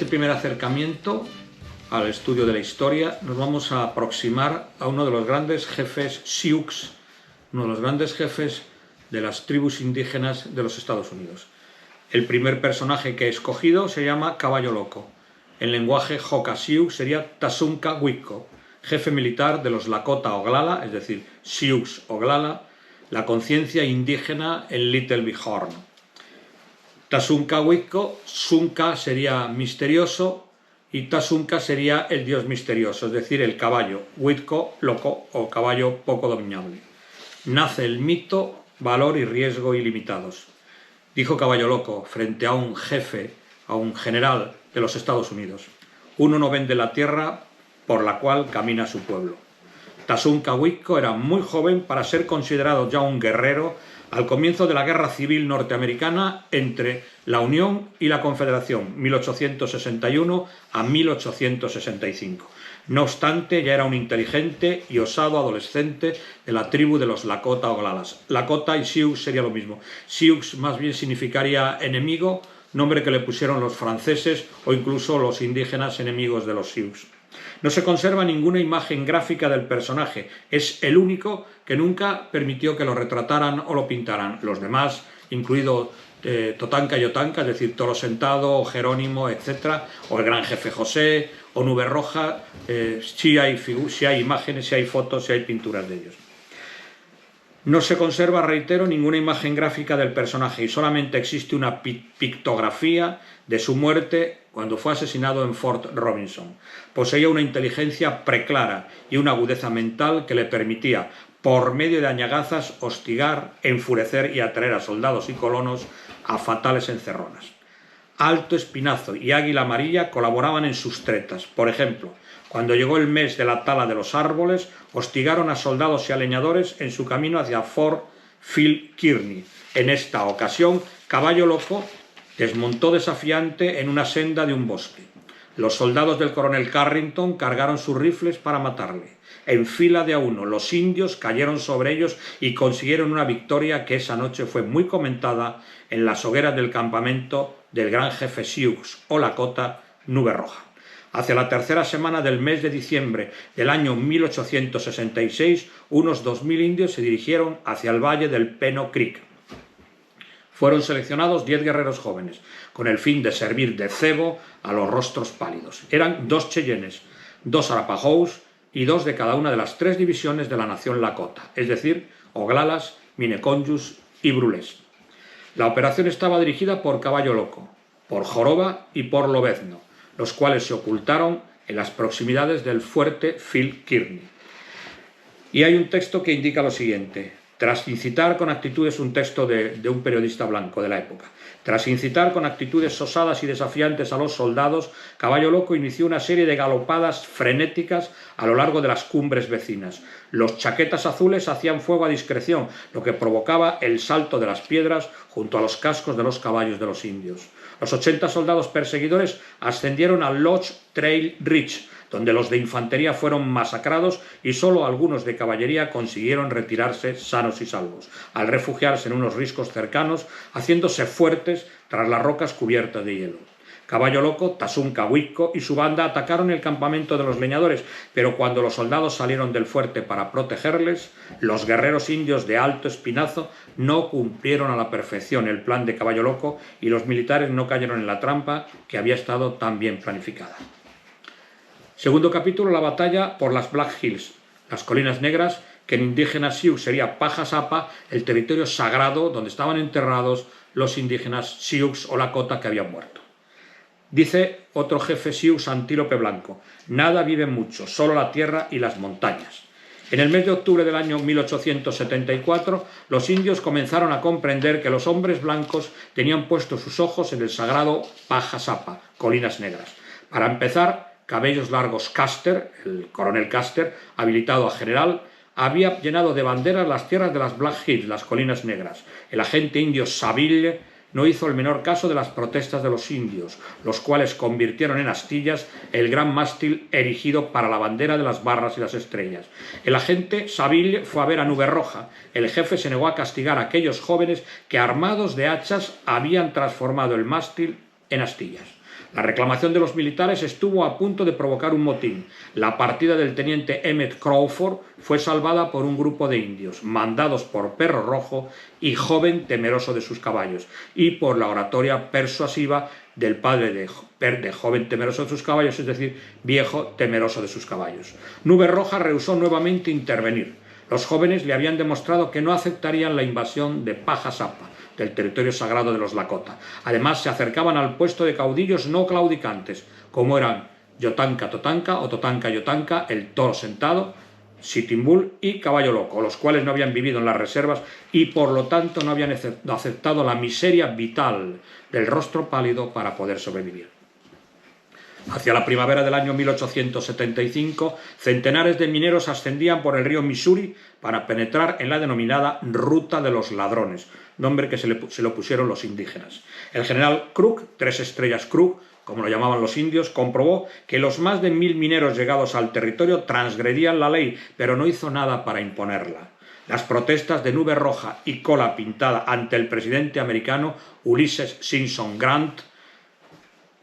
primer acercamiento al estudio de la historia nos vamos a aproximar a uno de los grandes jefes Sioux, uno de los grandes jefes de las tribus indígenas de los Estados Unidos. El primer personaje que he escogido se llama Caballo Loco. En lenguaje Hoka Sioux sería Tasunka Wicko, jefe militar de los Lakota Oglala, es decir, Sioux Oglala, la conciencia indígena en Little Bighorn. Tasunka Wicko, Sunka sería misterioso y Tasunka sería el dios misterioso, es decir, el caballo, Wicko, loco o caballo poco dominable. Nace el mito, valor y riesgo ilimitados. Dijo Caballo Loco frente a un jefe, a un general de los Estados Unidos: uno no vende la tierra por la cual camina su pueblo. Tasunka Wicko era muy joven para ser considerado ya un guerrero al comienzo de la Guerra Civil Norteamericana entre la Unión y la Confederación, 1861 a 1865. No obstante, ya era un inteligente y osado adolescente de la tribu de los Lakota Oglalas. Lakota y Sioux sería lo mismo. Sioux más bien significaría enemigo, nombre que le pusieron los franceses o incluso los indígenas enemigos de los Sioux. No se conserva ninguna imagen gráfica del personaje, es el único que nunca permitió que lo retrataran o lo pintaran. Los demás, incluido Totanka y Otanka, es decir, Toro Sentado, o Jerónimo, etc., o el gran jefe José, o Nube Roja, sí hay imágenes, sí hay fotos, sí hay pinturas de ellos. No se conserva, reitero, ninguna imagen gráfica del personaje y solamente existe una pictografía de su muerte cuando fue asesinado en Fort Robinson. Poseía una inteligencia preclara y una agudeza mental que le permitía, por medio de añagazas, hostigar, enfurecer y atraer a soldados y colonos a fatales encerronas. Alto Espinazo y Águila Amarilla colaboraban en sus tretas. Por ejemplo, cuando llegó el mes de la tala de los árboles, hostigaron a soldados y a leñadores en su camino hacia Fort Phil Kearny. En esta ocasión, Caballo Loco desmontó desafiante en una senda de un bosque. Los soldados del coronel Carrington cargaron sus rifles para matarle. En fila de a uno, los indios cayeron sobre ellos y consiguieron una victoria que esa noche fue muy comentada en las hogueras del campamento del gran jefe Sioux o Lakota, Nube Roja. Hacia la tercera semana del mes de diciembre del año 1866, unos 2000 indios se dirigieron hacia el valle del Peno Creek. Fueron seleccionados 10 guerreros jóvenes, con el fin de servir de cebo a los rostros pálidos. Eran 2 Cheyennes, 2 Arapahoes y 2 de cada una de las 3 divisiones de la nación Lakota, es decir, Oglalas, Minneconjous y Brulés. La operación estaba dirigida por Caballo Loco, por Joroba y por Lobezno, los cuales se ocultaron en las proximidades del fuerte Phil Kearny. Y hay un texto que indica lo siguiente: tras incitar con actitudes, un texto de un periodista blanco de la época, tras incitar con actitudes osadas y desafiantes a los soldados, Caballo Loco inició una serie de galopadas frenéticas a lo largo de las cumbres vecinas. Los chaquetas azules hacían fuego a discreción, lo que provocaba el salto de las piedras junto a los cascos de los caballos de los indios. Los 80 soldados perseguidores ascendieron al Lodge Trail Ridge, donde los de infantería fueron masacrados y solo algunos de caballería consiguieron retirarse sanos y salvos, al refugiarse en unos riscos cercanos, haciéndose fuertes tras las rocas cubiertas de hielo. Caballo Loco, Tasunka Wicko y su banda atacaron el campamento de los leñadores, pero cuando los soldados salieron del fuerte para protegerles, los guerreros indios de Alto Espinazo no cumplieron a la perfección el plan de Caballo Loco y los militares no cayeron en la trampa que había estado tan bien planificada. Segundo capítulo, la batalla por las Black Hills, las colinas negras, que en indígena Sioux sería Paja Sapa, el territorio sagrado donde estaban enterrados los indígenas Sioux o Lakota que habían muerto. Dice otro jefe Sioux, Antílope Blanco: nada vive mucho, solo la tierra y las montañas. En el mes de octubre del año 1874, los indios comenzaron a comprender que los hombres blancos tenían puestos sus ojos en el sagrado Paja Sapa, colinas negras. Para empezar, Cabellos Largos Custer, el coronel Custer, habilitado a general, había llenado de banderas las tierras de las Black Hills, las colinas negras. El agente indio Saville no hizo el menor caso de las protestas de los indios, los cuales convirtieron en astillas el gran mástil erigido para la bandera de las barras y las estrellas. El agente Saville fue a ver a Nube Roja. El jefe se negó a castigar a aquellos jóvenes que, armados de hachas, habían transformado el mástil en astillas. La reclamación de los militares estuvo a punto de provocar un motín. La partida del teniente Emmett Crawford fue salvada por un grupo de indios, mandados por Perro Rojo y Joven temeroso de sus caballos, y por la oratoria persuasiva del padre de Joven temeroso de sus caballos, es decir, Viejo temeroso de sus caballos. Nube Roja rehusó nuevamente intervenir. Los jóvenes le habían demostrado que no aceptarían la invasión de Paja Sapa, del territorio sagrado de los Lakota. Además, se acercaban al puesto de caudillos no claudicantes, como eran Yotanka Totanka o Totanka Yotanka, el Toro Sentado, Sitting Bull y Caballo Loco, los cuales no habían vivido en las reservas y por lo tanto no habían aceptado la miseria vital del rostro pálido para poder sobrevivir. Hacia la primavera del año 1875, centenares de mineros ascendían por el río Missouri para penetrar en la denominada Ruta de los Ladrones, nombre que se lo pusieron los indígenas. El general Crook, 3 estrellas Crook, como lo llamaban los indios, comprobó que los más de 1000 mineros llegados al territorio transgredían la ley, pero no hizo nada para imponerla. Las protestas de Nube Roja y Cola Pintada ante el presidente americano Ulysses Simpson Grant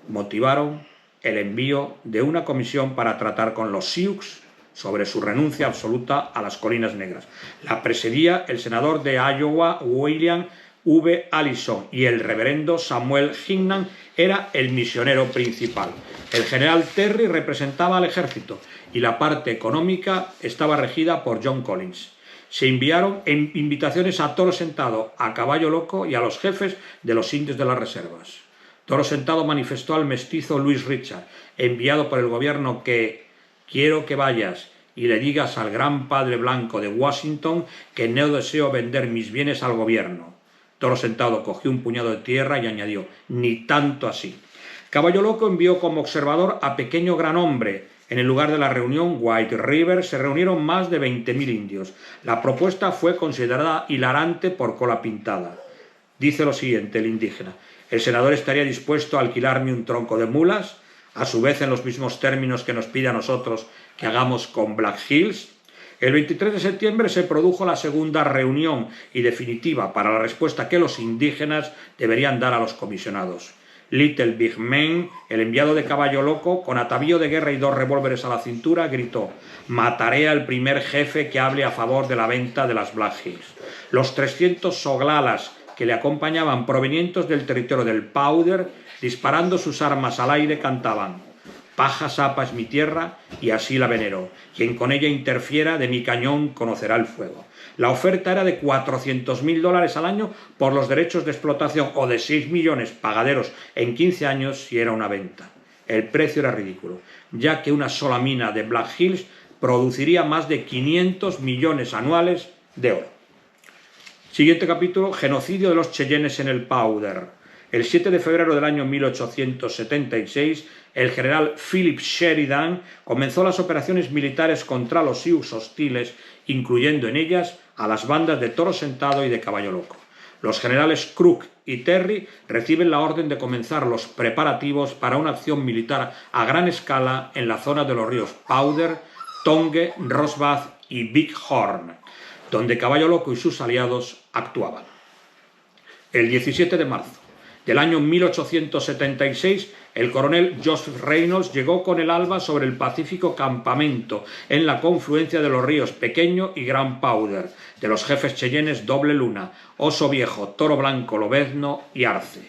motivaron el envío de una comisión para tratar con los Sioux sobre su renuncia absoluta a las Colinas Negras. La presidía el senador de Iowa William V. Allison y el reverendo Samuel Hingham era el misionero principal. El general Terry representaba al ejército y la parte económica estaba regida por John Collins. Se enviaron invitaciones a Toro Sentado, a Caballo Loco y a los jefes de los indios de las reservas. Toro Sentado manifestó al mestizo Louis Richard, enviado por el gobierno, que «quiero que vayas y le digas al gran padre blanco de Washington que no deseo vender mis bienes al gobierno». Toro Sentado cogió un puñado de tierra y añadió «ni tanto así». Caballo Loco envió como observador a Pequeño Gran Hombre. En el lugar de la reunión, White River, se reunieron más de 20.000 indios. La propuesta fue considerada hilarante por Cola Pintada. Dice lo siguiente el indígena: «El senador estaría dispuesto a alquilarme un tronco de mulas, a su vez en los mismos términos que nos pide a nosotros que hagamos con Black Hills». El 23 de septiembre se produjo la segunda reunión y definitiva para la respuesta que los indígenas deberían dar a los comisionados. Little Big Man, el enviado de Caballo Loco, con atavío de guerra y 2 revólveres a la cintura, gritó: «Mataré al primer jefe que hable a favor de la venta de las Black Hills». Los 300 soglalas que le acompañaban, provenientes del territorio del Powder, disparando sus armas al aire, cantaban: «Paja Sapa es mi tierra y así la venero. Quien con ella interfiera, de mi cañón conocerá el fuego». La oferta era de $400.000 al año por los derechos de explotación, o de 6 millones pagaderos en 15 años si era una venta. El precio era ridículo, ya que una sola mina de Black Hills produciría más de 500 millones anuales de oro. Siguiente capítulo: genocidio de los Cheyennes en el Powder. El 7 de febrero del año 1876, el general Philip Sheridan comenzó las operaciones militares contra los Sioux hostiles, incluyendo en ellas a las bandas de Toro Sentado y de Caballo Loco. Los generales Crook y Terry reciben la orden de comenzar los preparativos para una acción militar a gran escala en la zona de los ríos Powder, Tongue, Rosebud y Big Horn, donde Caballo Loco y sus aliados actuaban. El 17 de marzo del año 1876, el coronel Joseph Reynolds llegó con el alba sobre el pacífico campamento en la confluencia de los ríos Pequeño y Gran Powder, de los jefes cheyennes Doble Luna, Oso Viejo, Toro Blanco, Lobezno y Arce.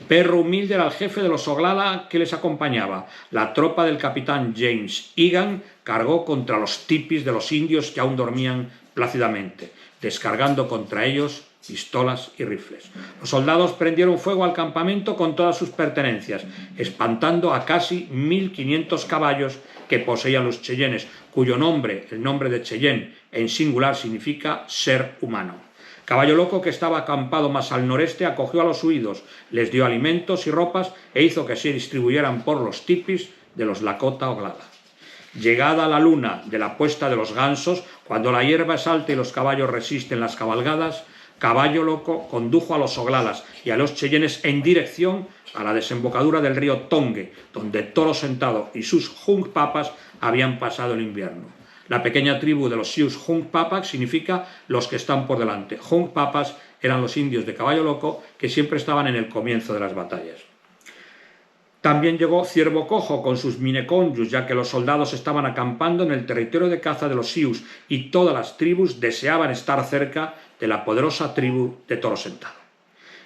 Perro Humilde era el jefe de los Oglala que les acompañaba. La tropa del capitán James Egan cargó contra los tipis de los indios que aún dormían plácidamente, descargando contra ellos pistolas y rifles. Los soldados prendieron fuego al campamento con todas sus pertenencias, espantando a casi 1.500 caballos que poseían los cheyennes, cuyo nombre, el nombre de Cheyenne en singular, significa ser humano. Caballo Loco, que estaba acampado más al noreste, acogió a los huidos, les dio alimentos y ropas e hizo que se distribuyeran por los tipis de los Lakota Oglala. Llegada la luna de la puesta de los gansos, cuando la hierba es alta y los caballos resisten las cabalgadas, Caballo Loco condujo a los Oglalas y a los Cheyennes en dirección a la desembocadura del río Tongue, donde Toro Sentado y sus Hunkpapas habían pasado el invierno. La pequeña tribu de los Sioux Hunkpapas significa los que están por delante. Hunkpapas eran los indios de Caballo Loco que siempre estaban en el comienzo de las batallas. También llegó Ciervo Cojo con sus Mineconjus, ya que los soldados estaban acampando en el territorio de caza de los Sioux y todas las tribus deseaban estar cerca de la poderosa tribu de Toro Sentado.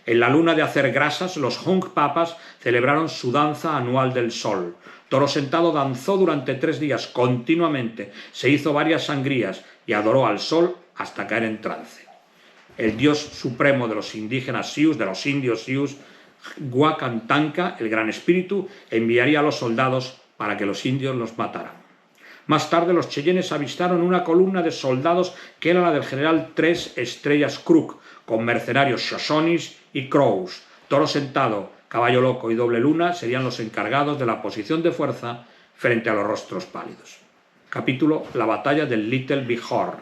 En la luna de hacer grasas, los Hunkpapas celebraron su danza anual del sol. Toro Sentado danzó durante 3 días continuamente, se hizo varias sangrías y adoró al sol hasta caer en trance. El dios supremo de los indígenas Sioux, de los indios Sioux, Wakantanka, el gran espíritu, enviaría a los soldados para que los indios los mataran. Más tarde los cheyennes avistaron una columna de soldados que era la del general 3 Estrellas Crook, con mercenarios Shoshones y Crows. Toro Sentado, Caballo Loco y Doble Luna serían los encargados de la posición de fuerza frente a los Rostros Pálidos. Capítulo: La batalla del Little Bihor.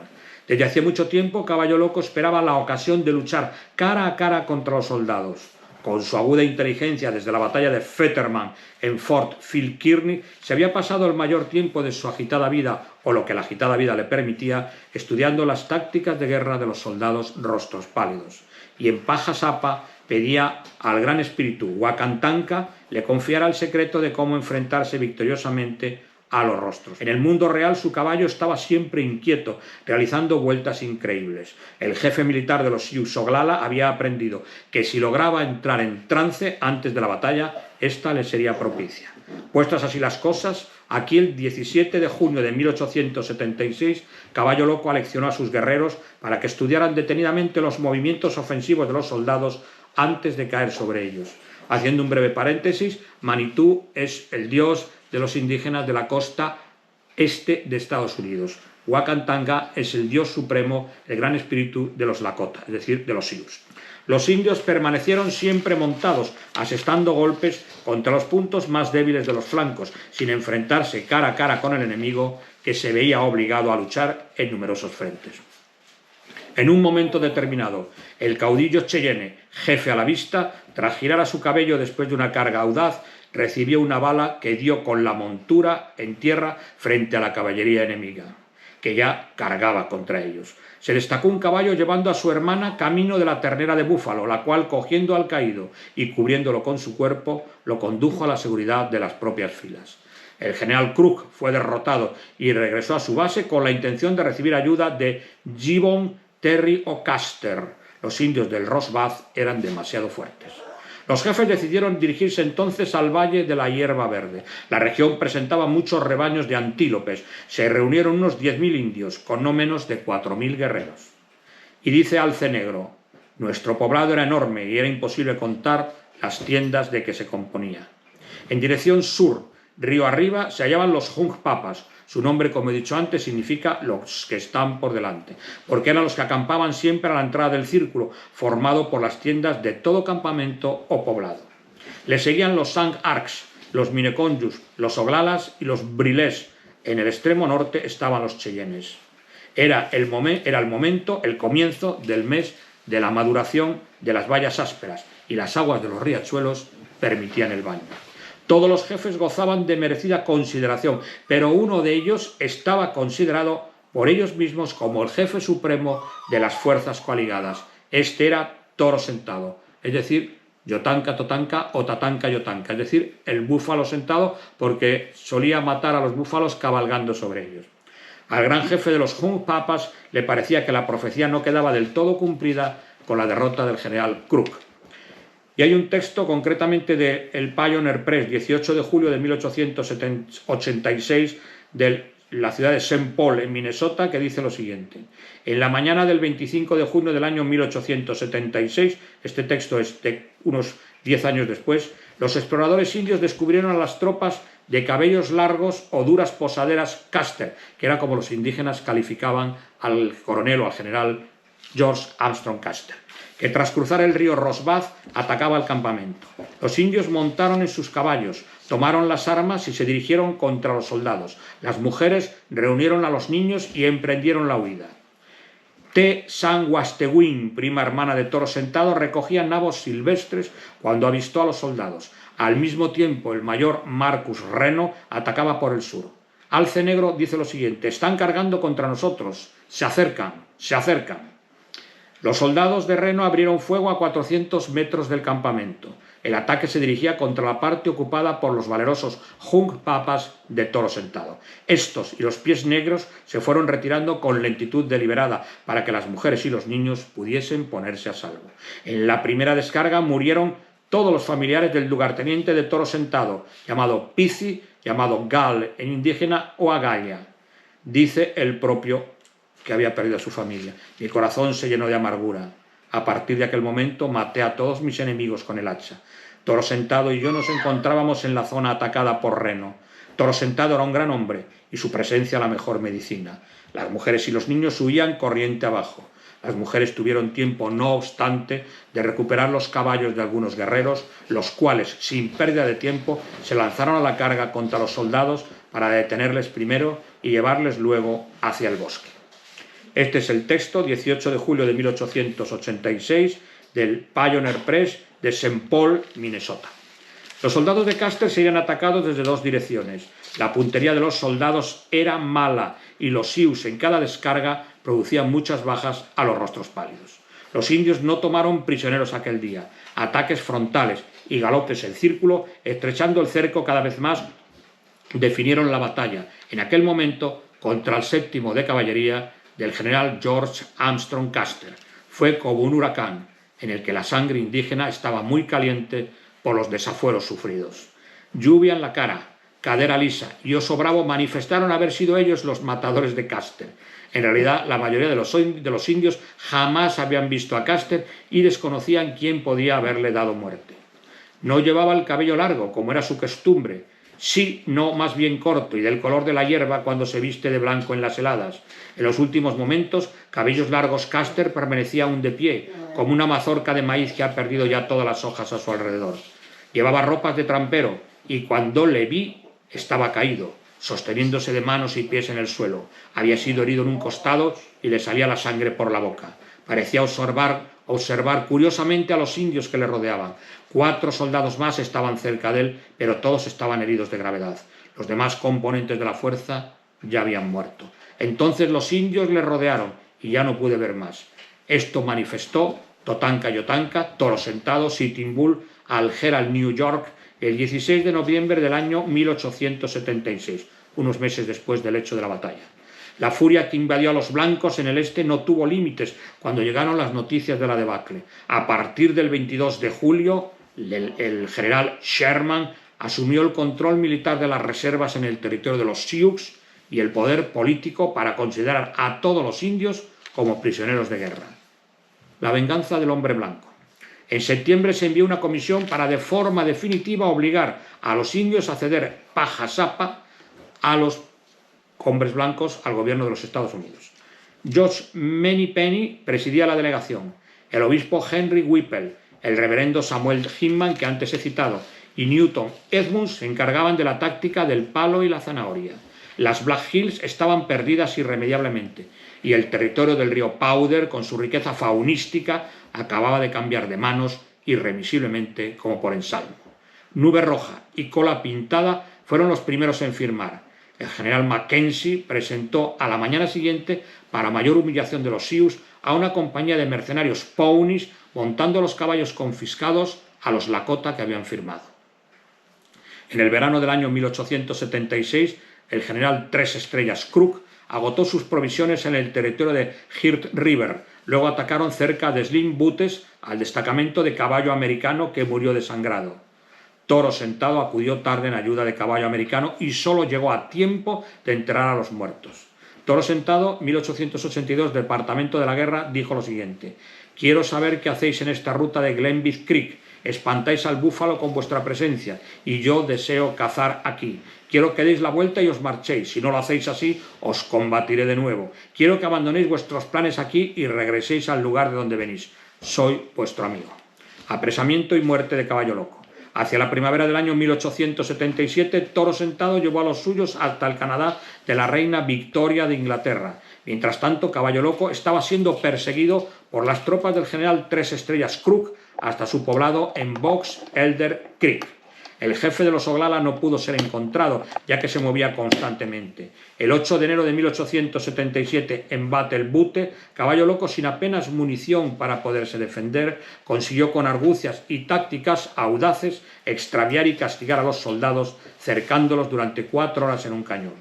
Desde hacía mucho tiempo Caballo Loco esperaba la ocasión de luchar cara a cara contra los soldados. Con su aguda inteligencia desde la batalla de Fetterman en Fort Phil Kearny, se había pasado el mayor tiempo de su agitada vida, o lo que la agitada vida le permitía, estudiando las tácticas de guerra de los soldados Rostros Pálidos. Y en Paja Sapa pedía al gran espíritu Wakantanka le confiara el secreto de cómo enfrentarse victoriosamente a los rostros. En el mundo real su caballo estaba siempre inquieto, realizando vueltas increíbles. El jefe militar de los Sioux, Oglala, había aprendido que si lograba entrar en trance antes de la batalla, esta le sería propicia. Puestas así las cosas, aquí el 17 de junio de 1876, Caballo Loco aleccionó a sus guerreros para que estudiaran detenidamente los movimientos ofensivos de los soldados antes de caer sobre ellos. Haciendo un breve paréntesis, Manitou es el dios de los indígenas de la costa este de Estados Unidos. Wakantanka es el dios supremo, el gran espíritu de los Lakota, es decir, de los Sioux. Los indios permanecieron siempre montados, asestando golpes contra los puntos más débiles de los flancos, sin enfrentarse cara a cara con el enemigo, que se veía obligado a luchar en numerosos frentes. En un momento determinado, el caudillo Cheyenne, jefe a la vista, tras girar a su cabello después de una carga audaz, recibió una bala que dio con la montura en tierra frente a la caballería enemiga, que ya cargaba contra ellos. Se destacó un caballo llevando a su hermana camino de la ternera de búfalo, la cual, cogiendo al caído y cubriéndolo con su cuerpo, lo condujo a la seguridad de las propias filas. El general Crook fue derrotado y regresó a su base con la intención de recibir ayuda de Gibbon, Terry o Custer. Los indios del Rosbath eran demasiado fuertes. Los jefes decidieron dirigirse entonces al Valle de la Hierba Verde. La región presentaba muchos rebaños de antílopes. Se reunieron unos 10.000 indios, con no menos de 4.000 guerreros. Y dice Alce Negro: nuestro poblado era enorme y era imposible contar las tiendas de que se componía. En dirección sur, río arriba, se hallaban los Hunkpapas. Su nombre, como he dicho antes, significa los que están por delante, porque eran los que acampaban siempre a la entrada del círculo, formado por las tiendas de todo campamento o poblado. Le seguían los Sang Arcs, los Mineconjus, los Oglalas y los Brilés. En el extremo norte estaban los Cheyennes. Era el momento, el comienzo del mes de la maduración de las bayas ásperas, y las aguas de los riachuelos permitían el baño. Todos los jefes gozaban de merecida consideración, pero uno de ellos estaba considerado por ellos mismos como el jefe supremo de las fuerzas coaligadas. Este era Toro Sentado, es decir, Yotanka Totanka o Tatanka Yotanka, es decir, el búfalo sentado, porque solía matar a los búfalos cabalgando sobre ellos. Al gran jefe de los Hunkpapas le parecía que la profecía no quedaba del todo cumplida con la derrota del general Crook. Y hay un texto concretamente de el Pioneer Press, 18 de julio de 1886, de la ciudad de St. Paul, en Minnesota, que dice lo siguiente: en la mañana del 25 de junio del año 1876, este texto es de unos 10 años después, los exploradores indios descubrieron a las tropas de cabellos largos o duras posaderas Custer, que era como los indígenas calificaban al coronel o al general George Armstrong Custer, que tras cruzar el río Rosbath atacaba el campamento. Los indios montaron en sus caballos, tomaron las armas y se dirigieron contra los soldados. Las mujeres reunieron a los niños y emprendieron la huida. T. San Wastewin, prima hermana de Toro Sentado, recogía nabos silvestres cuando avistó a los soldados. Al mismo tiempo, el mayor Marcus Reno atacaba por el sur. Alce Negro dice lo siguiente: están cargando contra nosotros, se acercan, se acercan. Los soldados de Reno abrieron fuego a 400 metros del campamento. El ataque se dirigía contra la parte ocupada por los valerosos Hunkpapas de Toro Sentado. Estos y los Pies Negros se fueron retirando con lentitud deliberada para que las mujeres y los niños pudiesen ponerse a salvo. En la primera descarga murieron todos los familiares del lugarteniente de Toro Sentado, llamado Pizi, llamado Gal en indígena o Agalla. Dice el propio que había perdido a su familia. Mi corazón se llenó de amargura. A partir de aquel momento maté a todos mis enemigos con el hacha. Toro Sentado y yo nos encontrábamos en la zona atacada por Reno. Toro Sentado era un gran hombre y su presencia la mejor medicina. Las mujeres y los niños huían corriente abajo. Las mujeres tuvieron tiempo, no obstante, de recuperar los caballos de algunos guerreros, los cuales, sin pérdida de tiempo, se lanzaron a la carga contra los soldados para detenerles primero y llevarles luego hacia el bosque. Este es el texto, 18 de julio de 1886, del Pioneer Press de St. Paul, Minnesota. Los soldados de Custer serían atacados desde dos direcciones. La puntería de los soldados era mala y los Sioux en cada descarga producían muchas bajas a los rostros pálidos. Los indios no tomaron prisioneros aquel día. Ataques frontales y galopes en círculo, estrechando el cerco cada vez más, definieron la batalla, en aquel momento, contra el 7º de caballería del general George Armstrong Custer. Fue como un huracán, en el que la sangre indígena estaba muy caliente por los desafueros sufridos. Lluvia en la cara, cadera lisa y oso bravo manifestaron haber sido ellos los matadores de Custer. En realidad, la mayoría de los indios jamás habían visto a Custer y desconocían quién podía haberle dado muerte. No llevaba el cabello largo, como era su costumbre, sí, no, más bien corto y del color de la hierba cuando se viste de blanco en las heladas. En los últimos momentos, cabellos largos Custer permanecía aún de pie, como una mazorca de maíz que ha perdido ya todas las hojas a su alrededor. Llevaba ropas de trampero y cuando le vi estaba caído, sosteniéndose de manos y pies en el suelo. Había sido herido en un costado y le salía la sangre por la boca. Parecía observar curiosamente a los indios que le rodeaban. 4 soldados más estaban cerca de él, pero todos estaban heridos de gravedad. Los demás componentes de la fuerza ya habían muerto. Entonces los indios le rodearon y ya no pude ver más. Esto manifestó Tatanka Yotanka, Toro Sentado, Sitting Bull, al Herald New York, el 16 de noviembre del año 1876, unos meses después del hecho de la batalla. La furia que invadió a los blancos en el este no tuvo límites cuando llegaron las noticias de la debacle. A partir del 22 de julio, el general Sherman asumió el control militar de las reservas en el territorio de los Sioux y el poder político para considerar a todos los indios como prisioneros de guerra. La venganza del hombre blanco. En septiembre se envió una comisión para de forma definitiva obligar a los indios a ceder paja sapa a los hombres blancos al gobierno de los Estados Unidos. George Menipeni presidía la delegación. El obispo Henry Whipple, el reverendo Samuel Hinman, que antes he citado, y Newton Edmunds se encargaban de la táctica del palo y la zanahoria. Las Black Hills estaban perdidas irremediablemente y el territorio del río Powder, con su riqueza faunística, acababa de cambiar de manos irremisiblemente como por ensalmo. Nube Roja y Cola Pintada fueron los primeros en firmar. El general Mackenzie presentó a la mañana siguiente, para mayor humillación de los Sioux, a una compañía de mercenarios Pawnees montando los caballos confiscados a los Lakota que habían firmado. En el verano del año 1876, el general 3 estrellas Crook agotó sus provisiones en el territorio de Heart River. Luego atacaron cerca de Slim Buttes al destacamento de caballo americano que murió desangrado. Toro Sentado acudió tarde en ayuda de caballo americano y solo llegó a tiempo de enterrar a los muertos. Toro Sentado, 1882, Departamento de la Guerra, dijo lo siguiente: «Quiero saber qué hacéis en esta ruta de Glenbith Creek. Espantáis al búfalo con vuestra presencia y yo deseo cazar aquí. Quiero que deis la vuelta y os marchéis. Si no lo hacéis así, os combatiré de nuevo. Quiero que abandonéis vuestros planes aquí y regreséis al lugar de donde venís. Soy vuestro amigo». Apresamiento y muerte de Caballo Loco. Hacia la primavera del año 1877, Toro Sentado llevó a los suyos hasta el Canadá de la reina Victoria de Inglaterra. Mientras tanto, Caballo Loco estaba siendo perseguido por las tropas del general 3 estrellas Crook hasta su poblado en Box Elder Creek. El jefe de los Oglala no pudo ser encontrado, ya que se movía constantemente. El 8 de enero de 1877, en Battle Butte, Caballo Loco, sin apenas munición para poderse defender, consiguió con argucias y tácticas audaces extraviar y castigar a los soldados, cercándolos durante 4 horas en un cañón.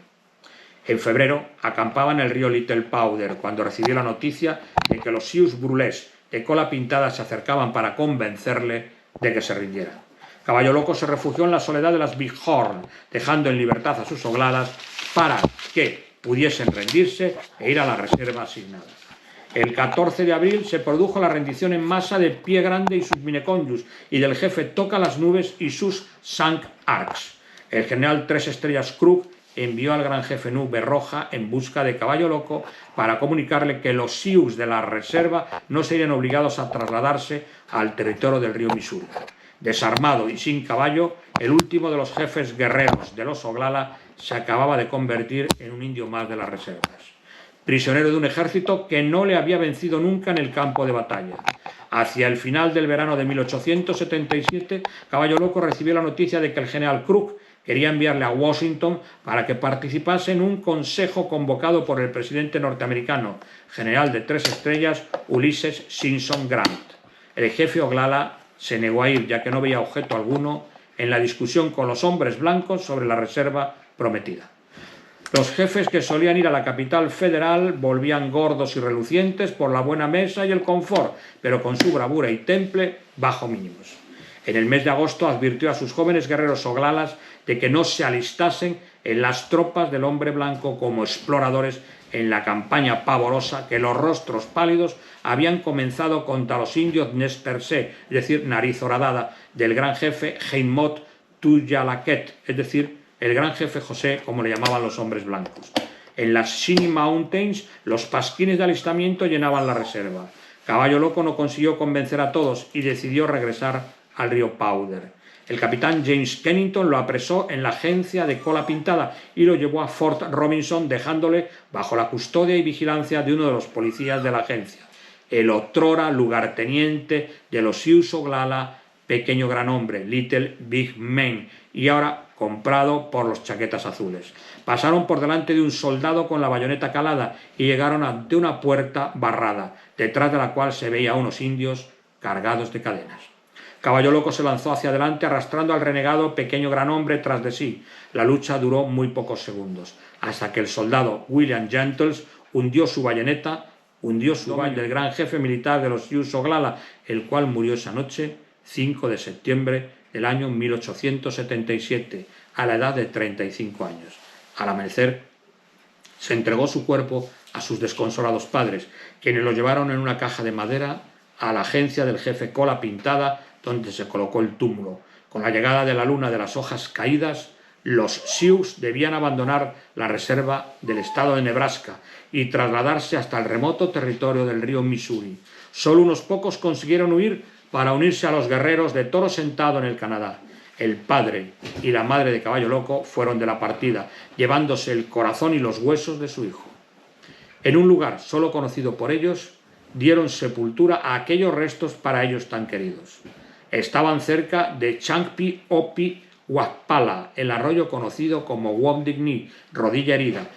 En febrero acampaba en el río Little Powder cuando recibió la noticia de que los Sioux brulés de cola pintada se acercaban para convencerle de que se rindiera. Caballo Loco se refugió en la soledad de las Big Horn, dejando en libertad a sus oglalas para que pudiesen rendirse e ir a la reserva asignada. El 14 de abril se produjo la rendición en masa de Pie Grande y sus Minneconjous y del jefe Toca las Nubes y sus Sank Arcs. El general 3 estrellas Crook envió al gran jefe Nube Roja en busca de Caballo Loco para comunicarle que los Sioux de la reserva no serían obligados a trasladarse al territorio del río Missouri. Desarmado y sin caballo, el último de los jefes guerreros de los Oglala se acababa de convertir en un indio más de las reservas. Prisionero de un ejército que no le había vencido nunca en el campo de batalla. Hacia el final del verano de 1877, Caballo Loco recibió la noticia de que el general Crook quería enviarle a Washington para que participase en un consejo convocado por el presidente norteamericano, general de 3 estrellas, Ulysses Simpson Grant. El jefe Oglala se negó a ir, ya que no veía objeto alguno en la discusión con los hombres blancos sobre la reserva prometida. Los jefes que solían ir a la capital federal volvían gordos y relucientes por la buena mesa y el confort, pero con su bravura y temple bajo mínimos. En el mes de agosto advirtió a sus jóvenes guerreros oglalas de que no se alistasen en las tropas del hombre blanco como exploradores en la campaña pavorosa que los rostros pálidos habían comenzado contra los indios Nez Percé, es decir, nariz horadada, del gran jefe Heinmot Tuyalaquet, es decir, el gran jefe José, como le llamaban los hombres blancos. En las Shinny Mountains, los pasquines de alistamiento llenaban la reserva. Caballo Loco no consiguió convencer a todos y decidió regresar al río Powder. El capitán James Kennington lo apresó en la agencia de cola pintada y lo llevó a Fort Robinson, dejándole bajo la custodia y vigilancia de uno de los policías de la agencia, el otrora lugarteniente de los Sioux Oglala, pequeño gran hombre, Little Big Man, y ahora comprado por los chaquetas azules. Pasaron por delante de un soldado con la bayoneta calada y llegaron ante una puerta barrada, detrás de la cual se veía a unos indios cargados de cadenas. Caballo Loco se lanzó hacia adelante arrastrando al renegado pequeño gran hombre tras de sí. La lucha duró muy pocos segundos, hasta que el soldado William Gentles hundió su bayoneta del gran jefe militar de los Sioux Oglala, el cual murió esa noche, 5 de septiembre del año 1877, a la edad de 35 años. Al amanecer, se entregó su cuerpo a sus desconsolados padres, quienes lo llevaron en una caja de madera a la agencia del jefe Cola Pintada, donde se colocó el túmulo. Con la llegada de la luna de las hojas caídas, los Sioux debían abandonar la reserva del estado de Nebraska y trasladarse hasta el remoto territorio del río Missouri. Solo unos pocos consiguieron huir para unirse a los guerreros de Toro Sentado en el Canadá. El padre y la madre de Caballo Loco fueron de la partida, llevándose el corazón y los huesos de su hijo. En un lugar solo conocido por ellos, dieron sepultura a aquellos restos para ellos tan queridos. Estaban cerca de Chankpi Opi Huapala, el arroyo conocido como Wounded Knee, rodilla herida,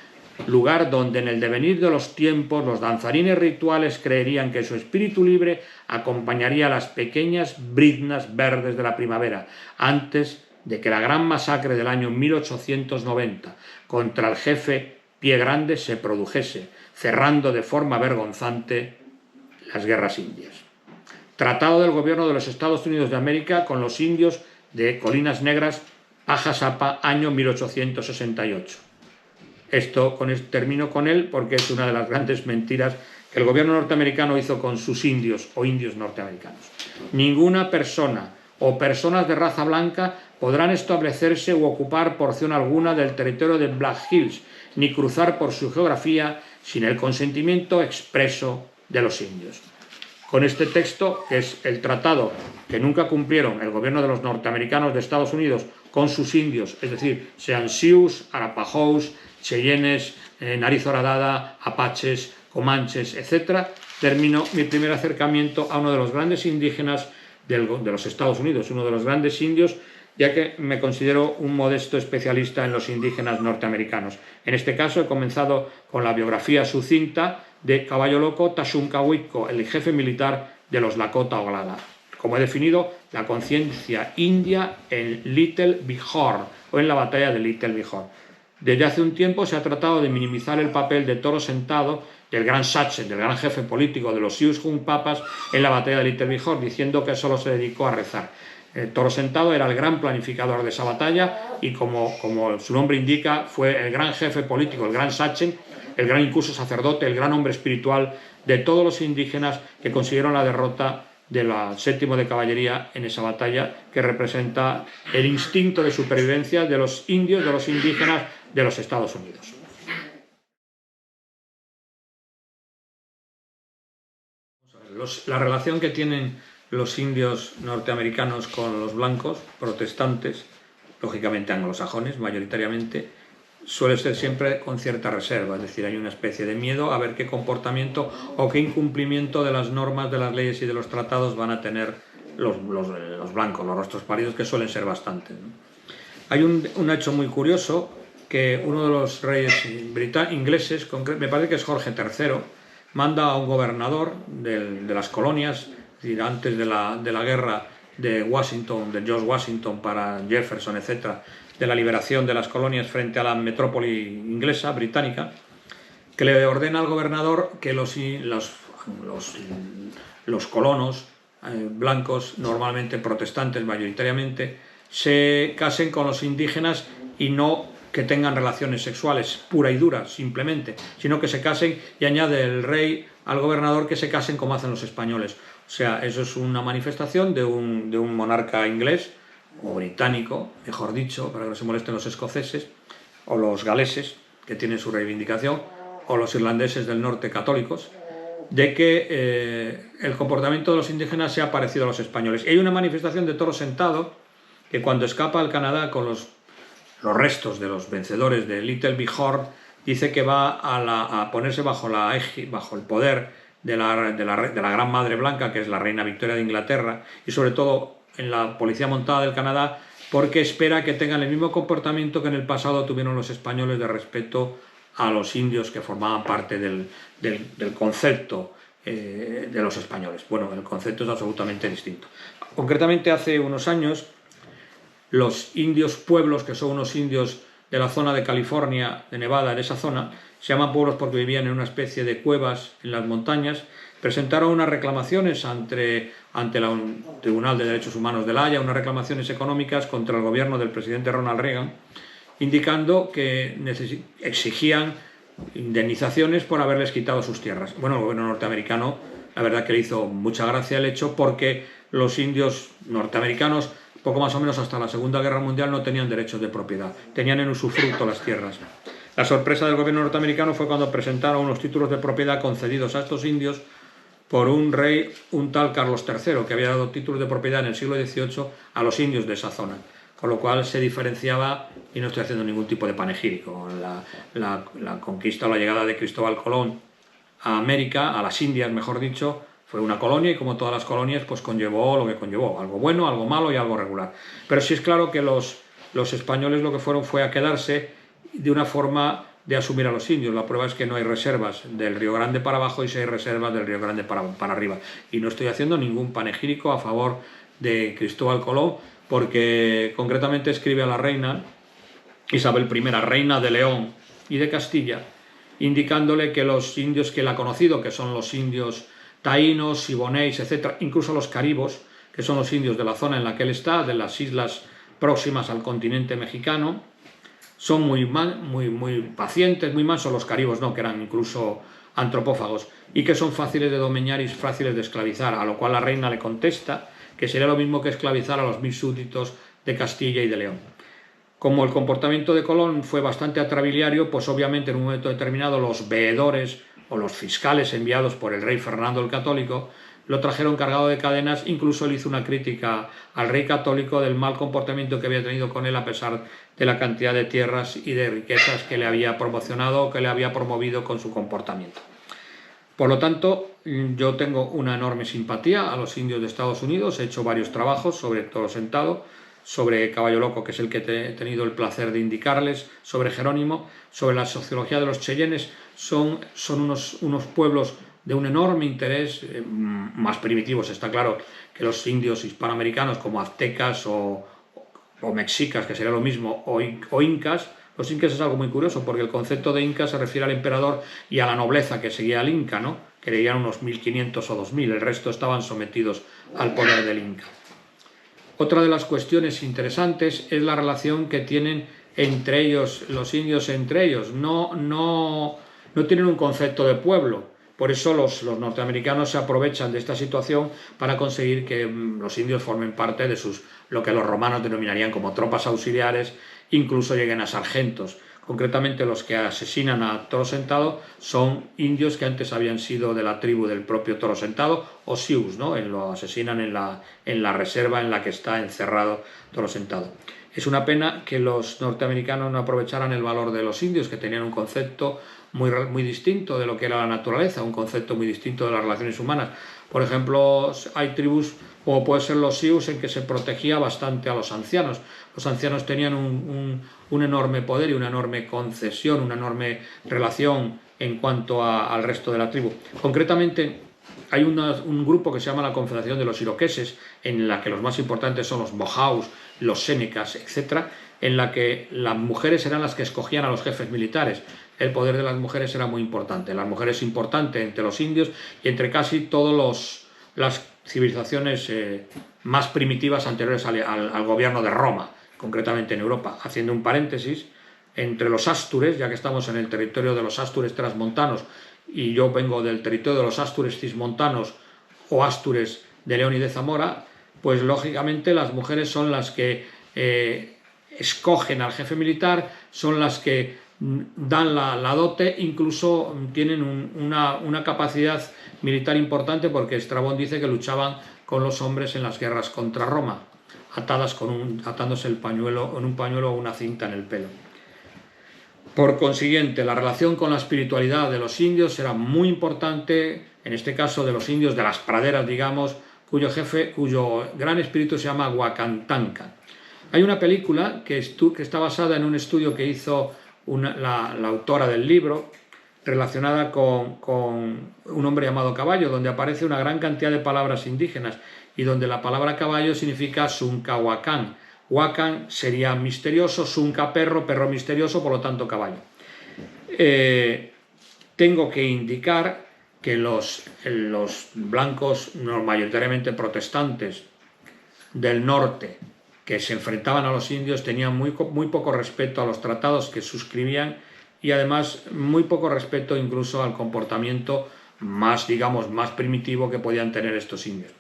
lugar donde en el devenir de los tiempos los danzarines rituales creerían que su espíritu libre acompañaría a las pequeñas briznas verdes de la primavera, antes de que la gran masacre del año 1890 contra el jefe Pie Grande se produjese, cerrando de forma vergonzante las guerras indias. Tratado del gobierno de los Estados Unidos de América con los indios de Colinas Negras, Ajasapa, año 1868. Termino con él porque es una de las grandes mentiras que el gobierno norteamericano hizo con sus indios o indios norteamericanos. Ninguna persona o personas de raza blanca podrán establecerse u ocupar porción alguna del territorio de Black Hills, ni cruzar por su geografía sin el consentimiento expreso de los indios. Con este texto, que es el tratado que nunca cumplieron el gobierno de los norteamericanos de Estados Unidos con sus indios, es decir, sean Sioux, Arapahoes, Cheyennes, Nariz Horadada, Apaches, Comanches, etc., termino mi primer acercamiento a uno de los grandes indígenas de los Estados Unidos, uno de los grandes indios ya que me considero un modesto especialista en los indígenas norteamericanos. En este caso he comenzado con la biografía sucinta de Caballo Loco Tashunkahuitco, el jefe militar de los Lakota Oglala. Como he definido, la conciencia india en Little Bihor o en la batalla de Little Bihor. Desde hace un tiempo se ha tratado de minimizar el papel de toro sentado del gran Sachem, del gran jefe político de los Sioux Papas en la batalla de Little Bihor, diciendo que solo se dedicó a rezar. El toro sentado era el gran planificador de esa batalla y, como su nombre indica, fue el gran jefe político, el gran Sachem, el gran incluso sacerdote, el gran hombre espiritual de todos los indígenas que consiguieron la derrota de la 7ª de caballería en esa batalla, que representa el instinto de supervivencia de los indios, de los indígenas de los Estados Unidos. La relación que tienen los indios norteamericanos con los blancos, protestantes, lógicamente anglosajones mayoritariamente, suele ser siempre con cierta reserva, es decir, hay una especie de miedo a ver qué comportamiento o qué incumplimiento de las normas, de las leyes y de los tratados van a tener los blancos, los rostros pálidos, que suelen ser bastantes, ¿no? Hay un hecho muy curioso, que uno de los reyes ingleses, me parece que es Jorge III, manda a un gobernador de las colonias, es decir, antes de la guerra de Washington, de George Washington para Jefferson, etc., de la liberación de las colonias frente a la metrópoli inglesa, británica, que le ordena al gobernador que los colonos blancos, normalmente protestantes mayoritariamente, se casen con los indígenas y no que tengan relaciones sexuales pura y dura, simplemente, sino que se casen, y añade el rey al gobernador que se casen como hacen los españoles. O sea, eso es una manifestación de un monarca inglés, o británico, mejor dicho, para que no se molesten los escoceses, o los galeses, que tienen su reivindicación, o los irlandeses del norte católicos, de que el comportamiento de los indígenas sea parecido a los españoles. Y hay una manifestación de toro sentado, que cuando escapa al Canadá con los restos de los vencedores de Little Bihor, dice que va a ponerse bajo el poder de la Gran Madre Blanca, que es la Reina Victoria de Inglaterra, y sobre todo en la Policía Montada del Canadá, porque espera que tengan el mismo comportamiento que en el pasado tuvieron los españoles de respeto a los indios que formaban parte del concepto de los españoles. Bueno, el concepto es absolutamente distinto. Concretamente, hace unos años, los indios pueblos, que son unos indios de la zona de California, de Nevada, de esa zona, se llaman pueblos porque vivían en una especie de cuevas en las montañas, presentaron unas reclamaciones ante el Tribunal de Derechos Humanos de La Haya, unas reclamaciones económicas contra el gobierno del presidente Ronald Reagan, indicando que exigían indemnizaciones por haberles quitado sus tierras. Bueno, el gobierno norteamericano, la verdad que le hizo mucha gracia el hecho, porque los indios norteamericanos, poco más o menos hasta la Segunda Guerra Mundial, no tenían derechos de propiedad, tenían en usufructo las tierras. La sorpresa del gobierno norteamericano fue cuando presentaron unos títulos de propiedad concedidos a estos indios por un rey, un tal Carlos III, que había dado títulos de propiedad en el siglo XVIII a los indios de esa zona, con lo cual se diferenciaba, y no estoy haciendo ningún tipo de panegírico, la conquista o la llegada de Cristóbal Colón a América, a las Indias mejor dicho, fue una colonia, y como todas las colonias pues conllevó lo que conllevó, algo bueno, algo malo y algo regular. Pero sí es claro que los españoles lo que fueron fue a quedarse de una forma de asumir a los indios. La prueba es que no hay reservas del Río Grande para abajo y sí hay reservas del Río Grande para arriba. Y no estoy haciendo ningún panegírico a favor de Cristóbal Colón, porque concretamente escribe a la reina Isabel I, reina de León y de Castilla, indicándole que los indios que él ha conocido, que son los indios taínos, sibonéis, etc., incluso los caribos, que son los indios de la zona en la que él está, de las islas próximas al continente mexicano, son muy pacientes, muy mansos. Los caribos no, que eran incluso antropófagos, y que son fáciles de domeñar y fáciles de esclavizar, a lo cual la reina le contesta que sería lo mismo que esclavizar a los 1000 súbditos de Castilla y de León. Como el comportamiento de Colón fue bastante atrabiliario, pues obviamente en un momento determinado los veedores o los fiscales enviados por el rey Fernando el Católico lo trajeron cargado de cadenas. Incluso le hizo una crítica al rey católico del mal comportamiento que había tenido con él, a pesar de la cantidad de tierras y de riquezas que le había promocionado o que le había promovido con su comportamiento. Por lo tanto, yo tengo una enorme simpatía a los indios de Estados Unidos, he hecho varios trabajos sobre toro sentado, sobre Caballo Loco, que es el que he tenido el placer de indicarles, sobre Jerónimo, sobre la sociología de los cheyennes. Son unos pueblos de un enorme interés, más primitivos, está claro, que los indios hispanoamericanos, como aztecas o mexicas, que sería lo mismo, o incas. Los incas es algo muy curioso, porque el concepto de inca se refiere al emperador y a la nobleza que seguía al inca, ¿no? Que eran unos 1500 o 2000, el resto estaban sometidos al poder del inca. Otra de las cuestiones interesantes es la relación que tienen entre ellos, los indios entre ellos. No tienen un concepto de pueblo. Por eso los norteamericanos se aprovechan de esta situación para conseguir que los indios formen parte de lo que los romanos denominarían como tropas auxiliares, incluso lleguen a sargentos. Concretamente, los que asesinan a Toro Sentado son indios que antes habían sido de la tribu del propio Toro Sentado, o Sioux, ¿no? Lo asesinan en la reserva en la que está encerrado Toro Sentado. Es una pena que los norteamericanos no aprovecharan el valor de los indios, que tenían un concepto muy distinto de lo que era la naturaleza, un concepto muy distinto de las relaciones humanas. Por ejemplo, hay tribus como puede ser los Sioux, en que se protegía bastante a los ancianos. Los ancianos tenían un enorme poder y una enorme concesión, una enorme relación en cuanto al resto de la tribu. Concretamente, hay un grupo que se llama la Confederación de los Iroqueses, en la que los más importantes son los Mohawks, los Senecas, etc., en la que las mujeres eran las que escogían a los jefes militares. El poder de las mujeres era muy importante. Las mujeres importante entre los indios y entre casi todas las civilizaciones más primitivas anteriores al gobierno de Roma, concretamente en Europa. Haciendo un paréntesis, entre los Astures, ya que estamos en el territorio de los Astures transmontanos, y yo vengo del territorio de los Astures cismontanos o Astures de León y de Zamora, pues lógicamente las mujeres son las que escogen al jefe militar, son las que dan la dote, incluso tienen una capacidad militar importante, porque Estrabón dice que luchaban con los hombres en las guerras contra Roma, atándose en un pañuelo o una cinta en el pelo. Por consiguiente, la relación con la espiritualidad de los indios era muy importante, en este caso de los indios de las praderas, digamos, cuyo gran espíritu se llama Huacantanca. Hay una película que está basada en un estudio que hizo la autora del libro, relacionada con un hombre llamado Caballo, donde aparece una gran cantidad de palabras indígenas y donde la palabra caballo significa Suncahuacán. Huacán sería misterioso, Sunca perro, perro misterioso, por lo tanto caballo. Tengo que indicar que los blancos, mayoritariamente protestantes del norte, que se enfrentaban a los indios, tenían muy poco respeto a los tratados que suscribían y además muy poco respeto incluso al comportamiento más primitivo que podían tener estos indios.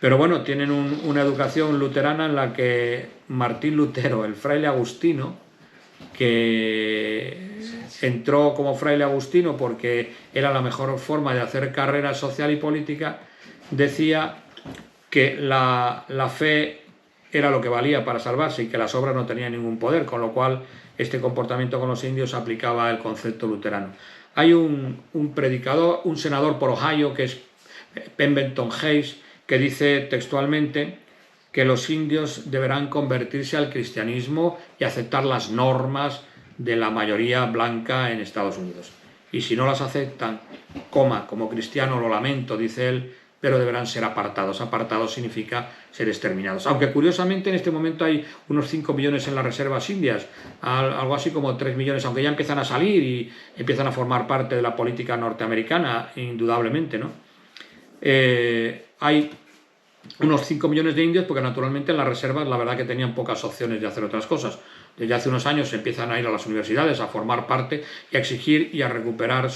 Pero bueno, tienen una educación luterana en la que Martín Lutero, el fraile agustino, que entró como fraile agustino porque era la mejor forma de hacer carrera social y política, decía que la fe era lo que valía para salvarse y que las obras no tenían ningún poder, con lo cual este comportamiento con los indios aplicaba el concepto luterano. Hay un predicador, un senador por Ohio, que es Pemberton Hayes, que dice textualmente que los indios deberán convertirse al cristianismo y aceptar las normas de la mayoría blanca en Estados Unidos. Y si no las aceptan, como cristiano lo lamento, dice él, pero deberán ser apartados. Apartados significa ser exterminados. Aunque curiosamente en este momento hay unos 5 millones en las reservas indias, algo así como 3 millones, aunque ya empiezan a salir y empiezan a formar parte de la política norteamericana, indudablemente, ¿no? Hay unos 5 millones de indios, porque naturalmente en las reservas la verdad que tenían pocas opciones de hacer otras cosas. Desde hace unos años empiezan a ir a las universidades a formar parte y a exigir y a recuperar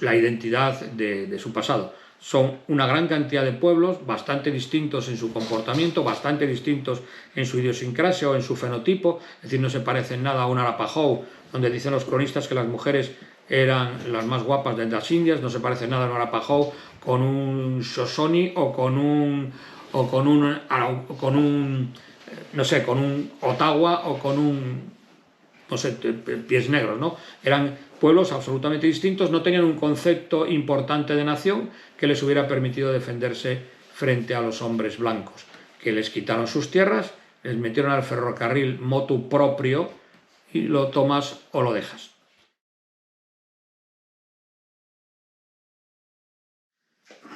la identidad de su pasado. Son una gran cantidad de pueblos bastante distintos en su comportamiento, bastante distintos en su idiosincrasia o en su fenotipo, es decir, no se parecen nada a un Arapaho, donde dicen los cronistas que las mujeres eran las más guapas de las Indias, no se parece nada a un Arapaho con un Shoshone o con un Ottawa o con un, no sé, pies negros, ¿no? Eran pueblos absolutamente distintos, no tenían un concepto importante de nación que les hubiera permitido defenderse frente a los hombres blancos, que les quitaron sus tierras, les metieron al ferrocarril motu proprio y lo tomas o lo dejas.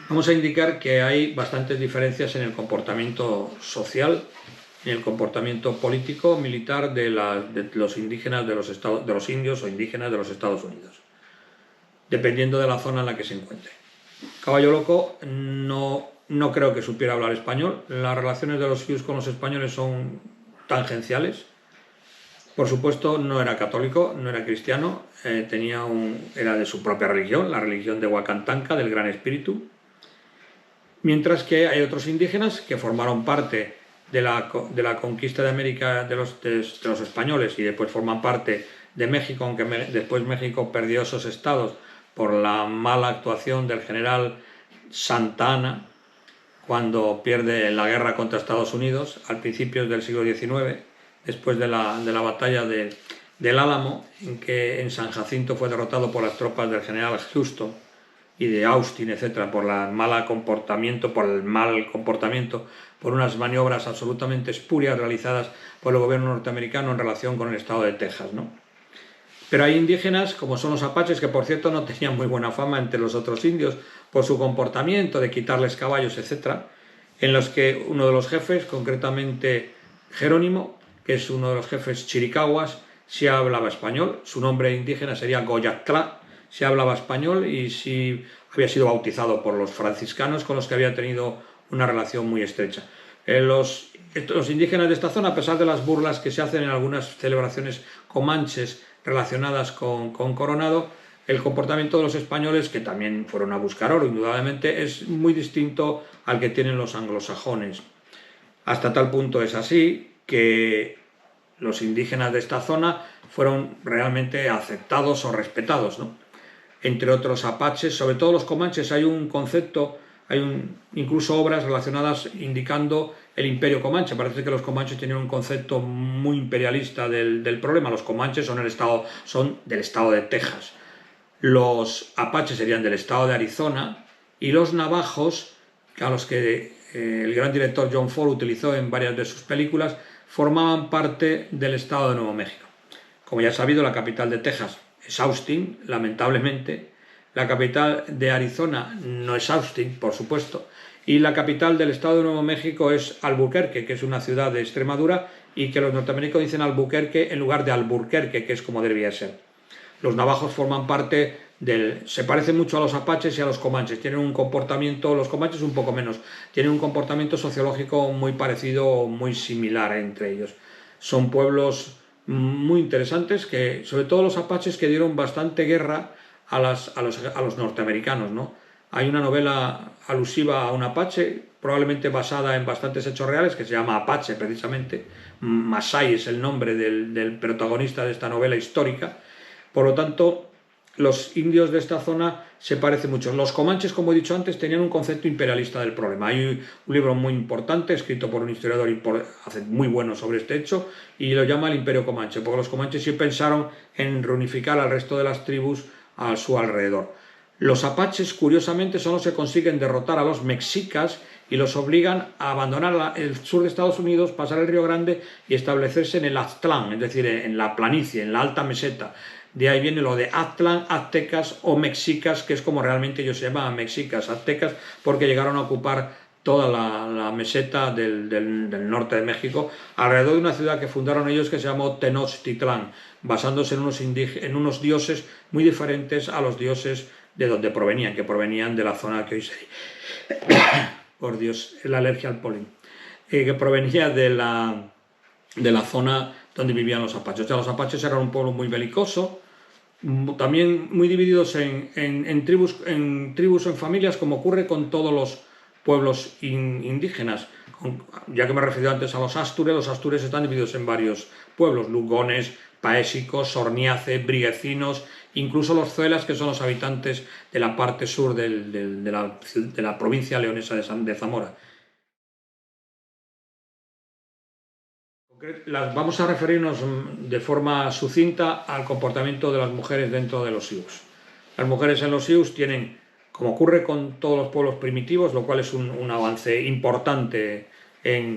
Vamos a indicar que hay bastantes diferencias en el comportamiento social, en el comportamiento político, militar de los indígenas de los indios o indígenas de los Estados Unidos, dependiendo de la zona en la que se encuentre. Caballo Loco no creo que supiera hablar español. Las relaciones de los Sioux con los españoles son tangenciales. Por supuesto, no era católico, no era cristiano, era de su propia religión, la religión de Wakantanka, del Gran Espíritu. Mientras que hay otros indígenas que formaron parte de la conquista de América de los españoles y después forman parte de México, aunque después México perdió esos estados por la mala actuación del general Santa Anna cuando pierde la guerra contra Estados Unidos al principios del siglo XIX, después de la batalla del Álamo, en que en San Jacinto fue derrotado por las tropas del general Houston y de Austin, etcétera, por el mal comportamiento, por unas maniobras absolutamente espurias realizadas por el gobierno norteamericano en relación con el estado de Texas, ¿no? Pero hay indígenas, como son los apaches, que por cierto no tenían muy buena fama entre los otros indios por su comportamiento, de quitarles caballos, etcétera, en los que uno de los jefes, concretamente Jerónimo, que es uno de los jefes chiricahuas, sí hablaba español. Su nombre indígena sería Goyactlá, sí hablaba español y sí había sido bautizado por los franciscanos, con los que había tenido una relación muy estrecha. Los indígenas de esta zona, a pesar de las burlas que se hacen en algunas celebraciones comanches relacionadas con Coronado, el comportamiento de los españoles, que también fueron a buscar oro, indudablemente, es muy distinto al que tienen los anglosajones. Hasta tal punto es así que los indígenas de esta zona fueron realmente aceptados o respetados, ¿no? Entre otros apaches, sobre todo los comanches, hay un concepto, incluso obras relacionadas indicando el imperio comanche. Parece que los comanches tenían un concepto muy imperialista del problema. Los comanches son del estado de Texas. Los apaches serían del estado de Arizona y los navajos, a los que el gran director John Ford utilizó en varias de sus películas, formaban parte del estado de Nuevo México. Como ya es sabido, la capital de Texas es Austin, lamentablemente. La capital de Arizona no es Austin, por supuesto. Y la capital del estado de Nuevo México es Albuquerque, que es una ciudad de Extremadura y que los norteamericanos dicen Albuquerque en lugar de Alburquerque, que es como debería ser. Los navajos forman parte se parecen mucho a los apaches y a los comanches. Tienen un comportamiento, los comanches un poco menos, tienen un comportamiento sociológico muy parecido, muy similar entre ellos. Son pueblos muy interesantes, sobre todo los apaches, que dieron bastante guerra a los norteamericanos, ¿no? Hay una novela alusiva a un apache, probablemente basada en bastantes hechos reales, que se llama Apache precisamente. Masai es el nombre del protagonista de esta novela histórica. Por lo tanto, los indios de esta zona se parecen mucho. Los comanches, como he dicho antes, tenían un concepto imperialista del problema. Hay un libro muy importante, escrito por un historiador muy bueno sobre este hecho, y lo llama el Imperio Comanche, porque los comanches sí pensaron en reunificar al resto de las tribus a su alrededor. Los apaches, curiosamente, solo se consiguen derrotar a los mexicas y los obligan a abandonar el sur de Estados Unidos, pasar el Río Grande y establecerse en el Aztlán, es decir, en la planicie, en la alta meseta. De ahí viene lo de Aztlán, aztecas o mexicas, que es como realmente ellos se llamaban, mexicas, aztecas, porque llegaron a ocupar toda la meseta del norte de México, alrededor de una ciudad que fundaron ellos que se llamó Tenochtitlán, basándose en unos dioses muy diferentes a los dioses de donde provenían, que provenían de la zona que hoy se... Por Dios, la alergia al polen. Que provenía de la zona donde vivían los apaches. O sea, los apaches eran un pueblo muy belicoso, también muy divididos en tribus o en familias, como ocurre con todos los pueblos indígenas. Ya que me he referido antes a los astures están divididos en varios pueblos: lugones, paésicos, sorniace, briguecinos, incluso los zuelas, que son los habitantes de la parte sur de la provincia leonesa de Zamora. Vamos a referirnos de forma sucinta al comportamiento de las mujeres dentro de los Sioux. Las mujeres en los Sioux tienen, como ocurre con todos los pueblos primitivos, lo cual es un avance importante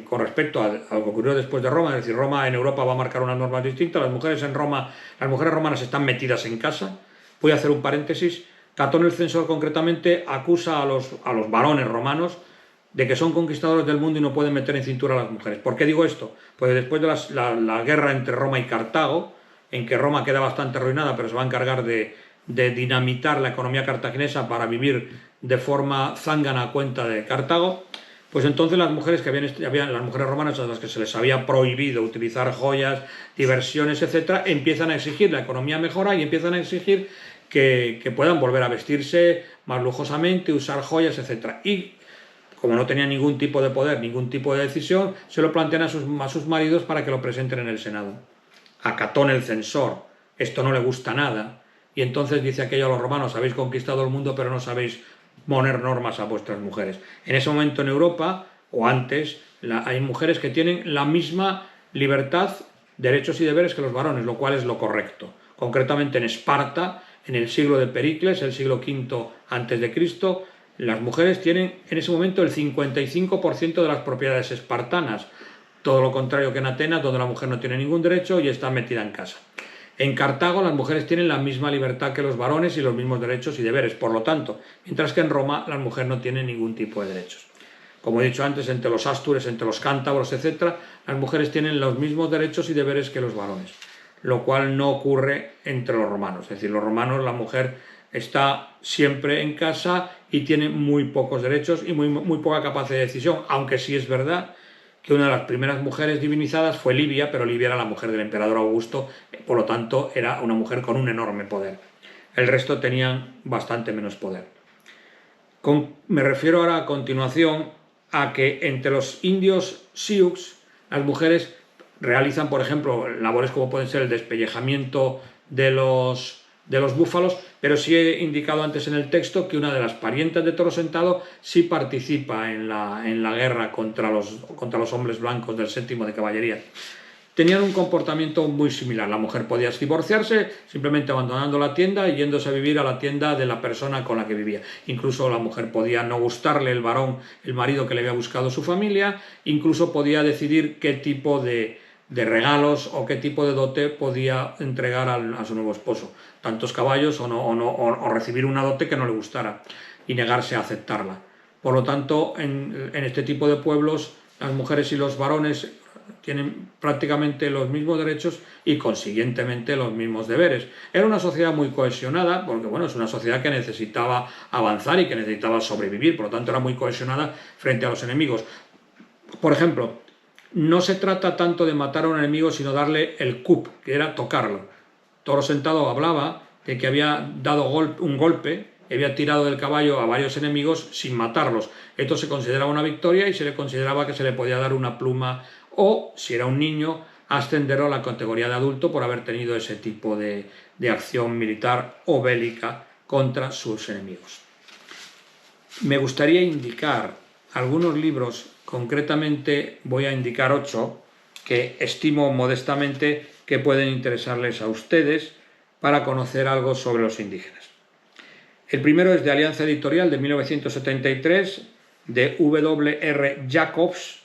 con respecto a lo que ocurrió después de Roma, es decir, Roma en Europa va a marcar unas normas distintas, las mujeres romanas están metidas en casa. Voy a hacer un paréntesis. Catón el Censor concretamente acusa a los varones romanos de que son conquistadores del mundo y no pueden meter en cintura a las mujeres. ¿Por qué digo esto? Pues después de la guerra entre Roma y Cartago, en que Roma queda bastante arruinada, pero se va a encargar de dinamitar la economía cartaginesa para vivir de forma zángana a cuenta de Cartago, pues entonces las mujeres las mujeres romanas a las que se les había prohibido utilizar joyas, diversiones, etc., empiezan a exigir, la economía mejora y empiezan a exigir que puedan volver a vestirse más lujosamente, usar joyas, etc. Y como no tenían ningún tipo de poder, ningún tipo de decisión, se lo plantean a sus maridos para que lo presenten en el Senado. A Catón el Censor esto no le gusta nada, y entonces dice aquello a los romanos: habéis conquistado el mundo pero no sabéis poner normas a vuestras mujeres. En ese momento en Europa, o antes, hay mujeres que tienen la misma libertad, derechos y deberes que los varones, lo cual es lo correcto. Concretamente en Esparta, en el siglo de Pericles, el siglo V a.C., las mujeres tienen en ese momento el 55% de las propiedades espartanas, todo lo contrario que en Atenas, donde la mujer no tiene ningún derecho y está metida en casa. En Cartago las mujeres tienen la misma libertad que los varones y los mismos derechos y deberes, por lo tanto, mientras que en Roma la mujer no tiene ningún tipo de derechos. Como he dicho antes, entre los astures, entre los cántabros, etc., las mujeres tienen los mismos derechos y deberes que los varones, lo cual no ocurre entre los romanos. Es decir, los romanos, la mujer está siempre en casa y tiene muy pocos derechos y muy poca capacidad de decisión, aunque sí es verdad que una de las primeras mujeres divinizadas fue Livia, pero Livia era la mujer del emperador Augusto, por lo tanto era una mujer con un enorme poder. El resto tenían bastante menos poder. Me refiero ahora a continuación a que entre los indios Sioux las mujeres realizan, por ejemplo, labores como pueden ser el despellejamiento de los búfalos, pero sí he indicado antes en el texto que una de las parientas de Toro Sentado sí participa en la guerra contra los hombres blancos del séptimo de caballería. Tenían un comportamiento muy similar. La mujer podía divorciarse simplemente abandonando la tienda y yéndose a vivir a la tienda de la persona con la que vivía. Incluso la mujer podía no gustarle el varón, el marido que le había buscado su familia, incluso podía decidir qué tipo de regalos o qué tipo de dote podía entregar a su nuevo esposo. Tantos caballos o recibir una dote que no le gustara y negarse a aceptarla. Por lo tanto, en este tipo de pueblos, las mujeres y los varones tienen prácticamente los mismos derechos y consiguientemente los mismos deberes. Era una sociedad muy cohesionada, porque bueno, es una sociedad que necesitaba avanzar y que necesitaba sobrevivir, por lo tanto era muy cohesionada frente a los enemigos. Por ejemplo, no se trata tanto de matar a un enemigo, sino darle el coup, que era tocarlo. Toro Sentado hablaba de que había dado un golpe, había tirado del caballo a varios enemigos sin matarlos. Esto se consideraba una victoria y se le consideraba que se le podía dar una pluma o, si era un niño, ascenderlo a la categoría de adulto por haber tenido ese tipo de acción militar o bélica contra sus enemigos. Me gustaría indicar algunos libros, concretamente voy a indicar 8, que estimo modestamente que pueden interesarles a ustedes para conocer algo sobre los indígenas. El primero es de Alianza Editorial de 1973, de W.R. Jacobs.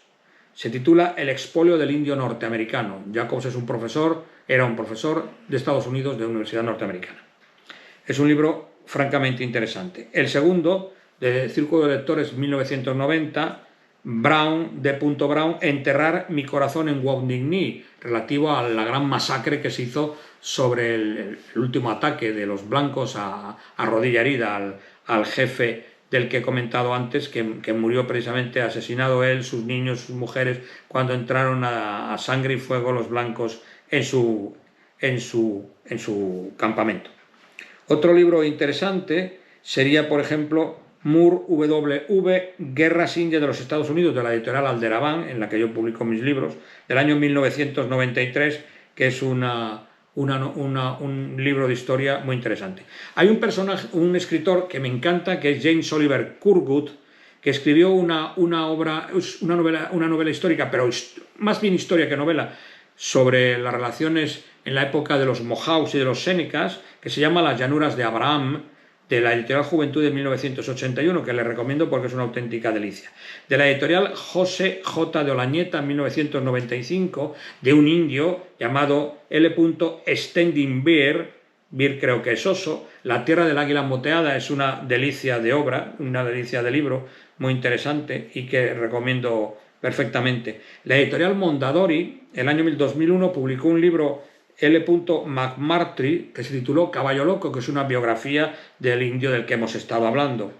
Se titula El expolio del indio norteamericano. Jacobs era un profesor de Estados Unidos de la Universidad Norteamericana. Es un libro francamente interesante. El segundo, de Círculo de Lectores 1990, Brown, Enterrar mi corazón en Wounded Knee, relativo a la gran masacre que se hizo sobre el último ataque de los blancos a rodilla herida al jefe del que he comentado antes, que murió precisamente asesinado él, sus niños, sus mujeres, cuando entraron a sangre y fuego los blancos en su campamento. Otro libro interesante sería, por ejemplo, Moore W.V. Guerras Indias de los Estados Unidos, de la editorial Alderaván, en la que yo publico mis libros, del año 1993, que es un libro de historia muy interesante. Hay un escritor que me encanta, que es James Oliver Curwood, que escribió una novela histórica, pero más bien historia que novela, sobre las relaciones en la época de los Mohawks y de los Sénecas, que se llama Las llanuras de Abraham, de la editorial Juventud de 1981, que les recomiendo porque es una auténtica delicia. De la editorial José J. de Olañeta, en 1995, de un indio llamado L. Standing Bear, Bear creo que es oso. La tierra del águila moteada es una delicia de obra, una delicia de libro, muy interesante y que recomiendo perfectamente. La editorial Mondadori, el año 2001, publicó un libro L. McMurtry, que se tituló Caballo Loco, que es una biografía del indio del que hemos estado hablando.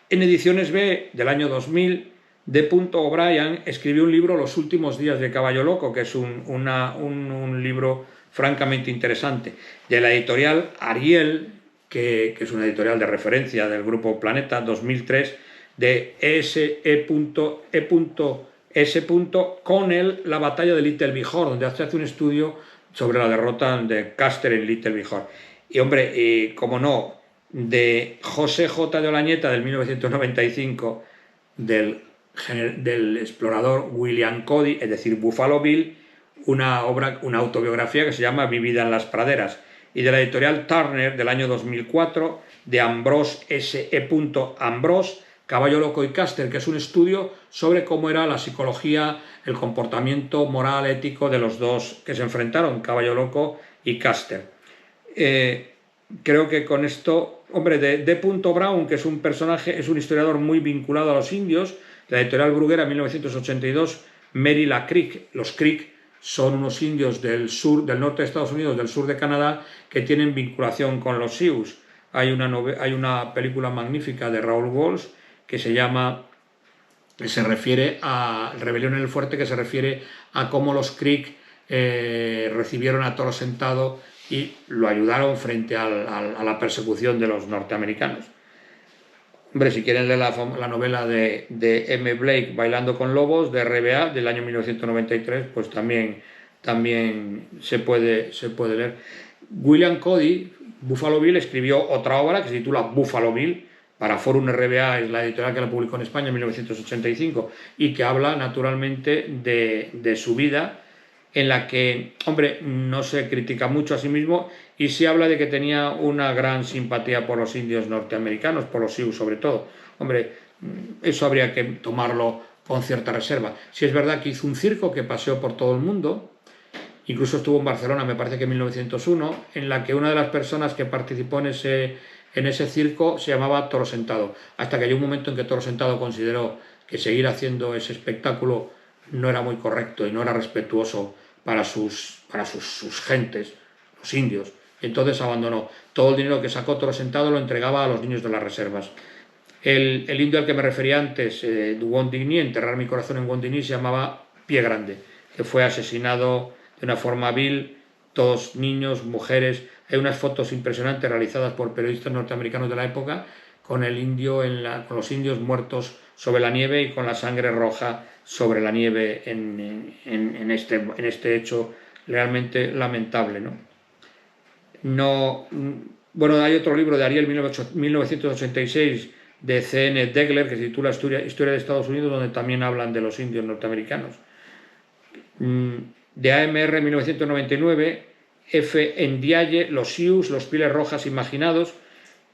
En Ediciones B, del año 2000, D. O'Brien escribió un libro, Los últimos días de Caballo Loco, que es un libro francamente interesante. De la editorial Ariel, que es una editorial de referencia del grupo Planeta, 2003, de E.S. Connell, La batalla de Little Bihor, donde hace un estudio sobre la derrota de Custer en Little Bihor. Y hombre, como no, de José J. de Olañeta, del 1995, del explorador William Cody, es decir, Buffalo Bill, una autobiografía que se llama Vivida en las praderas. Y de la editorial Turner, del año 2004, de Ambrose S.E. Ambrose, Caballo Loco y Custer, que es un estudio sobre cómo era la psicología, el comportamiento moral, ético de los dos que se enfrentaron, Caballo Loco y Custer. Creo que con esto, hombre, de D. Brown, que es un personaje, es un historiador muy vinculado a los indios, de la editorial Bruguera, 1982, Mary la Creek. Los Creek son unos indios del norte de Estados Unidos, del sur de Canadá, que tienen vinculación con los Sioux. Hay una película magnífica de Raoul Walsh que se refiere a Rebelión en el Fuerte, que se refiere a cómo los Creek recibieron a Toro Sentado y lo ayudaron frente a la persecución de los norteamericanos. Hombre, si quieren leer la novela de M. Blake, Bailando con Lobos, de RBA, del año 1993, pues también se puede leer. William Cody, Buffalo Bill, escribió otra obra que se titula Buffalo Bill, para Forum RBA, es la editorial que la publicó en España en 1985, y que habla naturalmente de su vida, en la que, hombre, no se critica mucho a sí mismo y sí habla de que tenía una gran simpatía por los indios norteamericanos, por los Sioux sobre todo. Hombre, eso habría que tomarlo con cierta reserva. Si es verdad que hizo un circo que paseó por todo el mundo, incluso estuvo en Barcelona, me parece que en 1901, en la que una de las personas que participó en ese circo se llamaba Toro Sentado, hasta que hay un momento en que Toro Sentado consideró que seguir haciendo ese espectáculo no era muy correcto y no era respetuoso para sus gentes, los indios. Entonces abandonó. Todo el dinero que sacó Toro Sentado lo entregaba a los niños de las reservas. El indio al que me refería antes, Woundini, Enterrar mi corazón en Woundini, se llamaba Pie Grande, que fue asesinado de una forma vil, todos niños, mujeres. Hay unas fotos impresionantes realizadas por periodistas norteamericanos de la época con con los indios muertos sobre la nieve y con la sangre roja sobre la nieve en este hecho realmente lamentable, Bueno, hay otro libro de Ariel, 1986, de C.N. Degler, que se titula Historia de Estados Unidos, donde también hablan de los indios norteamericanos. De AMR, 1999, F. Ndiaye, Los Sioux, Los Pieles Rojas Imaginados,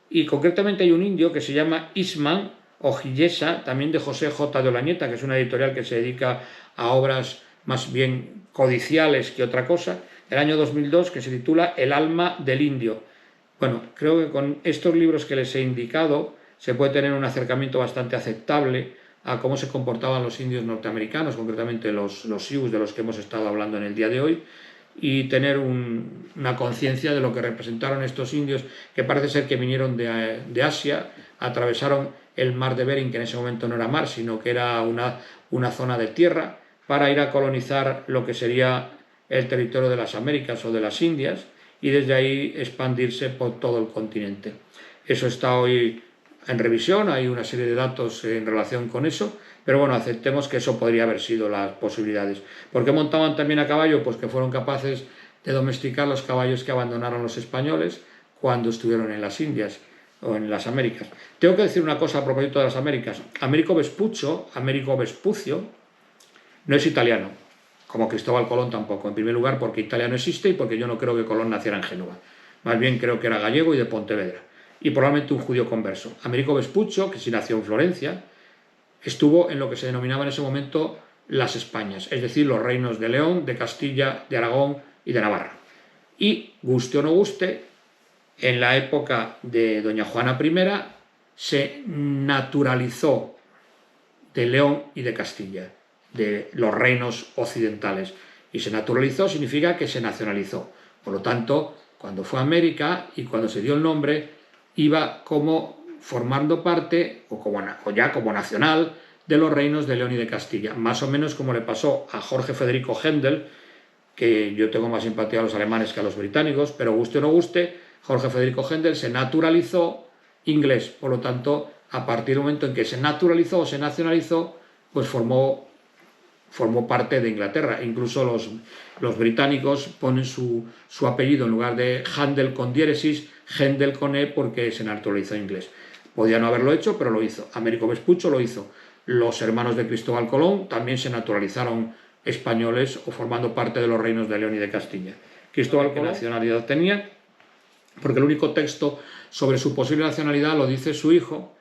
y concretamente hay un indio que se llama Isman Ojillesa, también de José J. de Olañeta, que es una editorial que se dedica a obras más bien codiciales que otra cosa, el año 2002, que se titula El alma del indio. Bueno, creo que con estos libros que les he indicado se puede tener un acercamiento bastante aceptable a cómo se comportaban los indios norteamericanos, concretamente los Sioux de los que hemos estado hablando en el día de hoy, y tener una conciencia de lo que representaron estos indios, que parece ser que vinieron de Asia, atravesaron el mar de Bering, que en ese momento no era mar, sino que era una zona de tierra, para ir a colonizar lo que sería el territorio de las Américas o de las Indias, y desde ahí expandirse por todo el continente. Eso está hoy en revisión, hay una serie de datos en relación con eso, pero bueno, aceptemos que eso podría haber sido las posibilidades. ¿Por qué montaban también a caballo? Pues que fueron capaces de domesticar los caballos que abandonaron los españoles cuando estuvieron en las Indias o en las Américas. Tengo que decir una cosa a propósito de las Américas. Américo Vespucio, no es italiano, como Cristóbal Colón tampoco. En primer lugar, porque Italia no existe y porque yo no creo que Colón naciera en Génova. Más bien creo que era gallego y de Pontevedra. y probablemente un judío converso. Américo Vespuccio, que sí nació en Florencia, estuvo en lo que se denominaba en ese momento las Españas, es decir, los reinos de León, de Castilla, de Aragón y de Navarra. Y, guste o no guste, en la época de doña Juana I se naturalizó de León y de Castilla, de los reinos occidentales. Y se naturalizó significa que se nacionalizó. Por lo tanto, cuando fue a América y cuando se dio el nombre, iba como formando parte, o ya como nacional, de los reinos de León y de Castilla. Más o menos como le pasó a Jorge Federico Händel, que yo tengo más simpatía a los alemanes que a los británicos, pero guste o no guste, Jorge Federico Händel se naturalizó inglés. Por lo tanto, a partir del momento en que se naturalizó o se nacionalizó, pues formó parte de Inglaterra. Incluso los británicos ponen su apellido en lugar de Händel con diéresis, Händel con E, porque se naturalizó inglés. Podía no haberlo hecho, pero lo hizo. Américo Vespuccio lo hizo. Los hermanos de Cristóbal Colón también se naturalizaron españoles o formando parte de los reinos de León y de Castilla. Cristóbal, ¿qué nacionalidad tenía? Porque el único texto sobre su posible nacionalidad lo dice su hijo,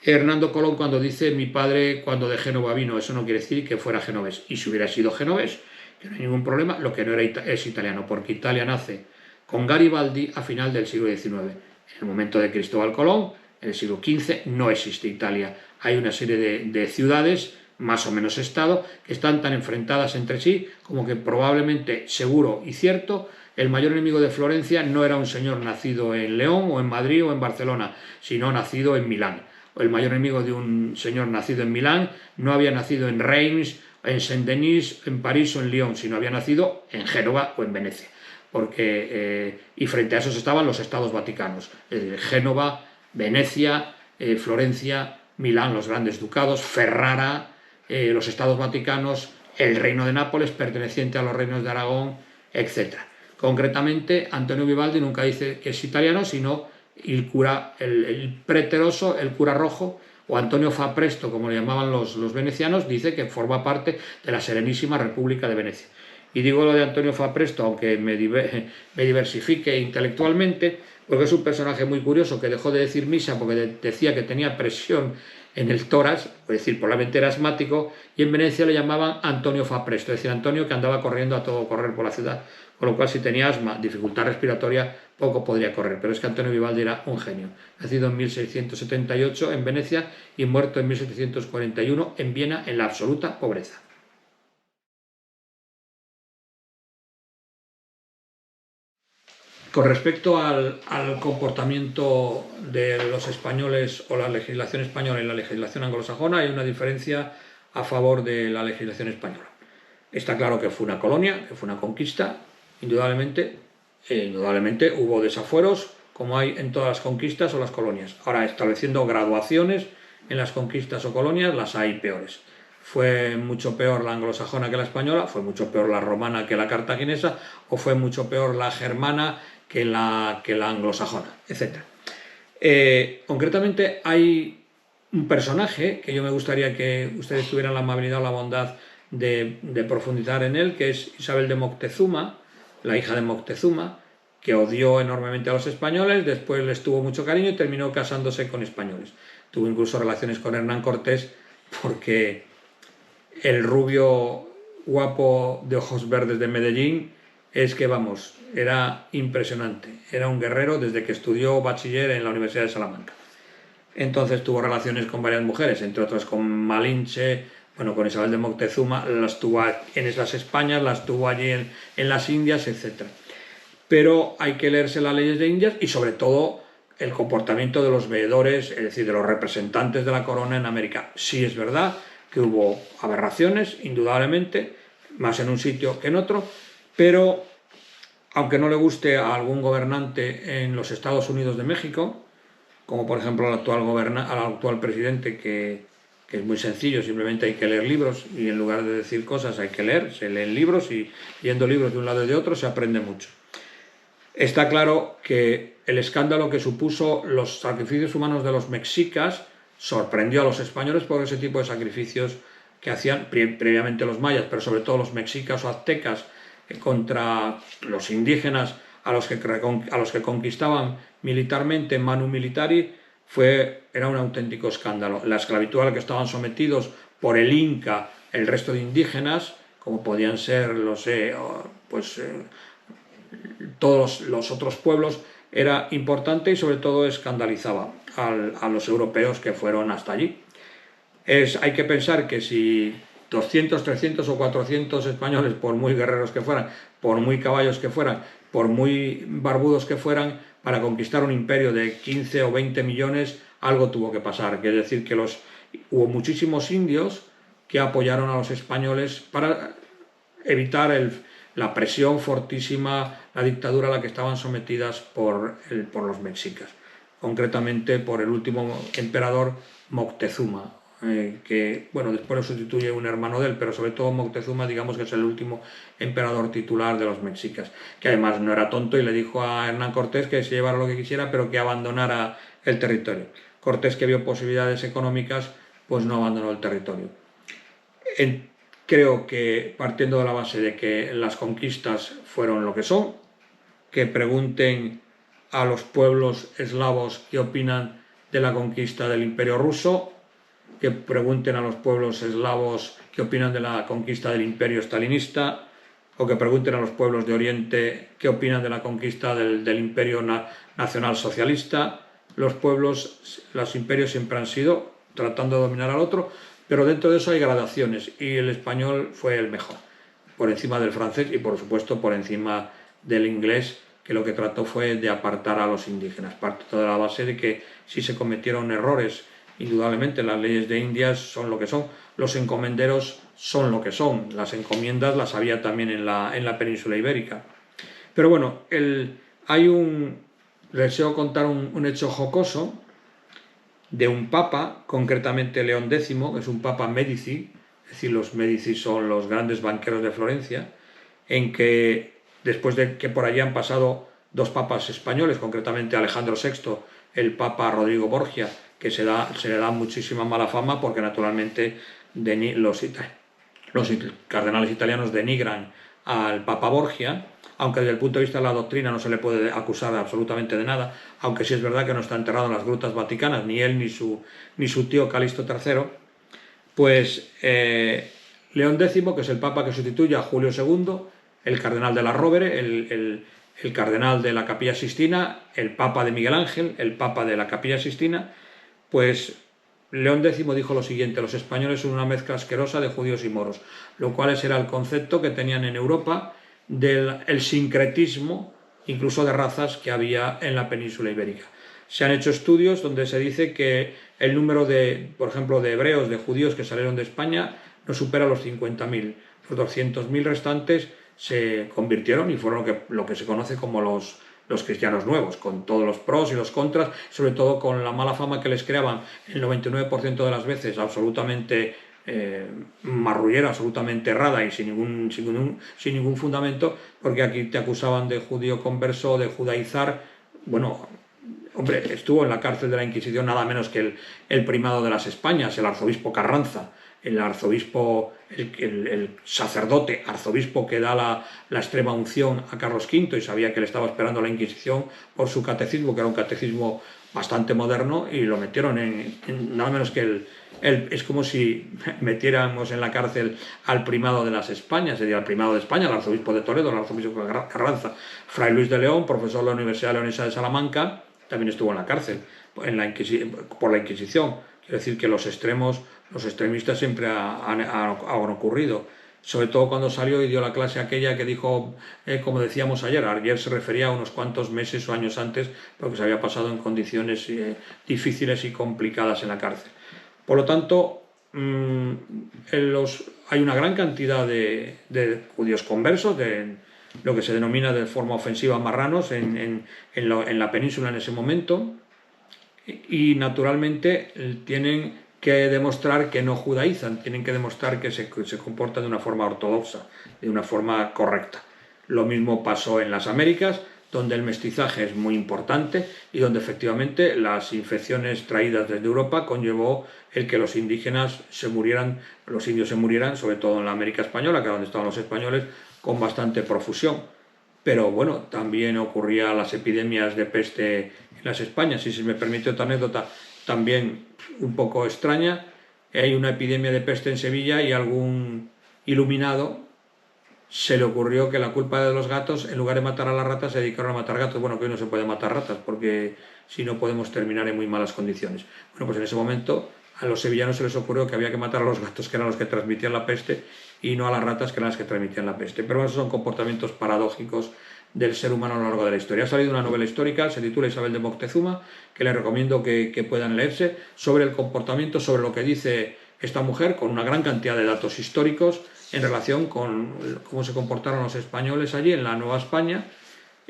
Hernando Colón, cuando dice mi padre cuando de Génova vino. Eso no quiere decir que fuera genovés. Y si hubiera sido genovés, que no hay ningún problema, lo que no era es italiano, porque Italia nace con Garibaldi a final del siglo XIX. En el momento de Cristóbal Colón, en el siglo XV, no existe Italia. Hay una serie de ciudades, más o menos estado, que están tan enfrentadas entre sí como que probablemente, seguro y cierto, el mayor enemigo de Florencia no era un señor nacido en León o en Madrid o en Barcelona, sino nacido en Milán. El mayor enemigo de un señor nacido en Milán no había nacido en Reims, en Saint-Denis, en París o en Lyon, sino había nacido en Génova o en Venecia. Y frente a esos estaban los estados vaticanos, es decir, Génova, Venecia, Florencia, Milán, los grandes ducados, Ferrara, los estados vaticanos, el reino de Nápoles perteneciente a los reinos de Aragón, etc. Concretamente, Antonio Vivaldi nunca dice que es italiano, sino el cura, el preteroso, el cura rojo, o Antonio fa Presto, como le llamaban los venecianos, dice que forma parte de la Serenísima República de Venecia. Y digo lo de Antonio fa Presto, aunque me diversifique intelectualmente, porque es un personaje muy curioso que dejó de decir misa porque decía que tenía presión en el tórax, es decir, probablemente era asmático, y en Venecia le llamaban Antonio fa Presto, es decir, Antonio que andaba corriendo a todo correr por la ciudad, con lo cual si tenía asma, dificultad respiratoria, poco podría correr. Pero es que Antonio Vivaldi era un genio, nacido en 1678 en Venecia y muerto en 1741 en Viena en la absoluta pobreza. Con respecto al comportamiento de los españoles o la legislación española y la legislación anglosajona, hay una diferencia a favor de la legislación española. Está claro que fue una colonia, que fue una conquista, indudablemente hubo desafueros, como hay en todas las conquistas o las colonias. Ahora, estableciendo graduaciones en las conquistas o colonias, las hay peores. Fue mucho peor la anglosajona que la española, fue mucho peor la romana que la cartaginesa, o fue mucho peor la germana que la anglosajona, etc. Concretamente hay un personaje que yo me gustaría que ustedes tuvieran la amabilidad o la bondad de profundizar en él, que es Isabel de Moctezuma, la hija de Moctezuma, que odió enormemente a los españoles, después les tuvo mucho cariño y terminó casándose con españoles. Tuvo incluso relaciones con Hernán Cortés, porque el rubio guapo de ojos verdes de Medellín es que, vamos, era impresionante. Era un guerrero desde que estudió bachiller en la Universidad de Salamanca. Entonces tuvo relaciones con varias mujeres, entre otras con Malinche, con Isabel de Moctezuma, las tuvo en esas Españas, las tuvo allí en las Indias, etc. Pero hay que leerse las leyes de Indias y sobre todo el comportamiento de los veedores, es decir, de los representantes de la corona en América. Sí es verdad que hubo aberraciones, indudablemente, más en un sitio que en otro, pero aunque no le guste a algún gobernante en los Estados Unidos de México, como por ejemplo al actual presidente, que es muy sencillo, simplemente hay que leer libros y en lugar de decir cosas hay que leer, se leen libros y leyendo libros de un lado y de otro se aprende mucho. Está claro que el escándalo que supuso los sacrificios humanos de los mexicas sorprendió a los españoles por ese tipo de sacrificios que hacían previamente los mayas, pero sobre todo los mexicas o aztecas contra los indígenas a los que conquistaban militarmente, manu militari, era un auténtico escándalo. La esclavitud a la que estaban sometidos por el Inca el resto de indígenas, como podían ser todos los otros pueblos, era importante y sobre todo escandalizaba a los europeos que fueron hasta allí. Hay que pensar que si 200, 300 o 400 españoles, por muy guerreros que fueran, por muy caballos que fueran, por muy barbudos que fueran, para conquistar un imperio de 15 o 20 millones, algo tuvo que pasar. Es decir, que hubo muchísimos indios que apoyaron a los españoles para evitar la presión fortísima, la dictadura a la que estaban sometidas por los mexicas, concretamente por el último emperador Moctezuma, que después lo sustituye un hermano de él, pero sobre todo Moctezuma, digamos que es el último emperador titular de los mexicas, que además no era tonto y le dijo a Hernán Cortés que se llevara lo que quisiera, pero que abandonara el territorio. Cortés, que vio posibilidades económicas, pues no abandonó el territorio. Creo que, partiendo de la base de que las conquistas fueron lo que son, que pregunten a los pueblos eslavos qué opinan de la conquista del Imperio ruso, que pregunten a los pueblos eslavos qué opinan de la conquista del Imperio stalinista, o que pregunten a los pueblos de Oriente qué opinan de la conquista del Imperio nacional socialista. Los imperios siempre han sido tratando de dominar al otro, pero dentro de eso hay gradaciones y el español fue el mejor, por encima del francés y por supuesto por encima del inglés, que lo que trató fue de apartar a los indígenas. Parte de la base de que si se cometieron errores, indudablemente las leyes de Indias son lo que son, los encomenderos son lo que son, las encomiendas las había también en la península ibérica. Pero bueno, les deseo contar un hecho jocoso de un papa, concretamente León X, que es un papa Medici, es decir, los Medici son los grandes banqueros de Florencia, en que después de que por allí han pasado dos papas españoles, concretamente Alejandro VI, el papa Rodrigo Borgia, que se le da muchísima mala fama porque naturalmente los cardenales italianos denigran al papa Borgia, aunque desde el punto de vista de la doctrina no se le puede acusar absolutamente de nada, aunque sí es verdad que no está enterrado en las grutas vaticanas, ni él ni su tío Calixto III, pues León X, que es el papa que sustituye a Julio II, el cardenal de la Rovere, el cardenal de la Capilla Sixtina, el papa de Miguel Ángel, el papa de la Capilla Sixtina, pues León X dijo lo siguiente: los españoles son una mezcla asquerosa de judíos y moros, lo cual ese era el concepto que tenían en Europa del sincretismo, incluso de razas, que había en la península ibérica. Se han hecho estudios donde se dice que el número por ejemplo, de hebreos, de judíos que salieron de España no supera los 50.000. Los 200.000 restantes se convirtieron y fueron lo que se conoce como los cristianos nuevos, con todos los pros y los contras, sobre todo con la mala fama que les creaban el 99% de las veces absolutamente marrullera, absolutamente errada y sin ningún fundamento, porque aquí te acusaban de judío converso, de judaizar. Bueno, hombre, estuvo en la cárcel de la Inquisición nada menos que el primado de las Españas, el arzobispo Carranza, el arzobispo, el sacerdote arzobispo que da la extrema unción a Carlos V y sabía que le estaba esperando la Inquisición por su catecismo, que era un catecismo bastante moderno, y lo metieron en nada menos que es como si metiéramos en la cárcel al primado de las Españas, sería el primado de España, el arzobispo de Toledo, el arzobispo Carranza. Fray Luis de León, profesor de la Universidad Leonesa de Salamanca, también estuvo en la cárcel por la Inquisición. Quiero decir que los extremistas siempre han ocurrido, sobre todo cuando salió y dio la clase aquella que dijo, como decíamos ayer se refería a unos cuantos meses o años antes, porque se había pasado en condiciones difíciles y complicadas en la cárcel. Por lo tanto, hay una gran cantidad de judíos conversos, de lo que se denomina de forma ofensiva marranos en la península en ese momento, y naturalmente tienen que demostrar que no judaizan, tienen que demostrar que se comportan de una forma ortodoxa, de una forma correcta. Lo mismo pasó en las Américas, donde el mestizaje es muy importante y donde efectivamente las infecciones traídas desde Europa conllevó el que los indios se murieran, sobre todo en la América española, que es donde estaban los españoles, con bastante profusión. pero bueno, también ocurría las epidemias de peste en las Españas, y si me permite otra anécdota también un poco extraña, hay una epidemia de peste en Sevilla y algún iluminado se le ocurrió que la culpa de los gatos, en lugar de matar a las ratas, se dedicaron a matar gatos. Bueno, que hoy no se puede matar ratas, porque si no podemos terminar en muy malas condiciones. Bueno, pues en ese momento a los sevillanos se les ocurrió que había que matar a los gatos, que eran los que transmitían la peste, y no a las ratas, que eran las que transmitían la peste. Pero esos son comportamientos paradójicos del ser humano a lo largo de la historia. Ha salido una novela histórica, se titula Isabel de Moctezuma, que les recomiendo que puedan leerse, sobre el comportamiento, sobre lo que dice esta mujer, con una gran cantidad de datos históricos en relación con cómo se comportaron los españoles allí en la Nueva España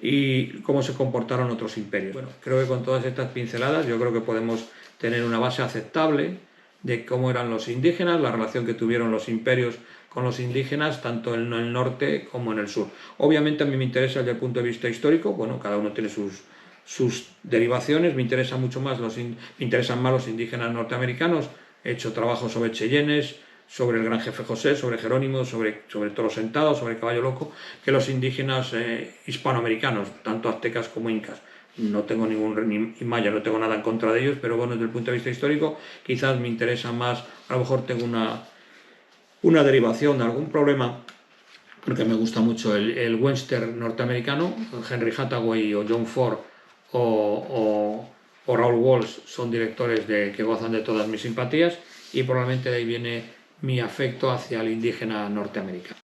y cómo se comportaron otros imperios. Bueno, creo que con todas estas pinceladas yo creo que podemos tener una base aceptable de cómo eran los indígenas, la relación que tuvieron los imperios con los indígenas, tanto en el norte como en el sur. Obviamente a mí me interesa desde el punto de vista histórico, bueno, cada uno tiene sus derivaciones, me interesan más los indígenas norteamericanos, he hecho trabajos sobre Cheyennes, sobre el gran jefe José, sobre Jerónimo, sobre Toro Sentado, sobre Caballo Loco, que los indígenas hispanoamericanos, tanto aztecas como incas. No tengo ni maya, no tengo nada en contra de ellos, pero bueno, desde el punto de vista histórico quizás me interesa más, a lo mejor tengo una derivación de algún problema, porque me gusta mucho el western norteamericano, Henry Hathaway o John Ford o Raoul Walsh son directores que gozan de todas mis simpatías, y probablemente de ahí viene mi afecto hacia el indígena norteamericano.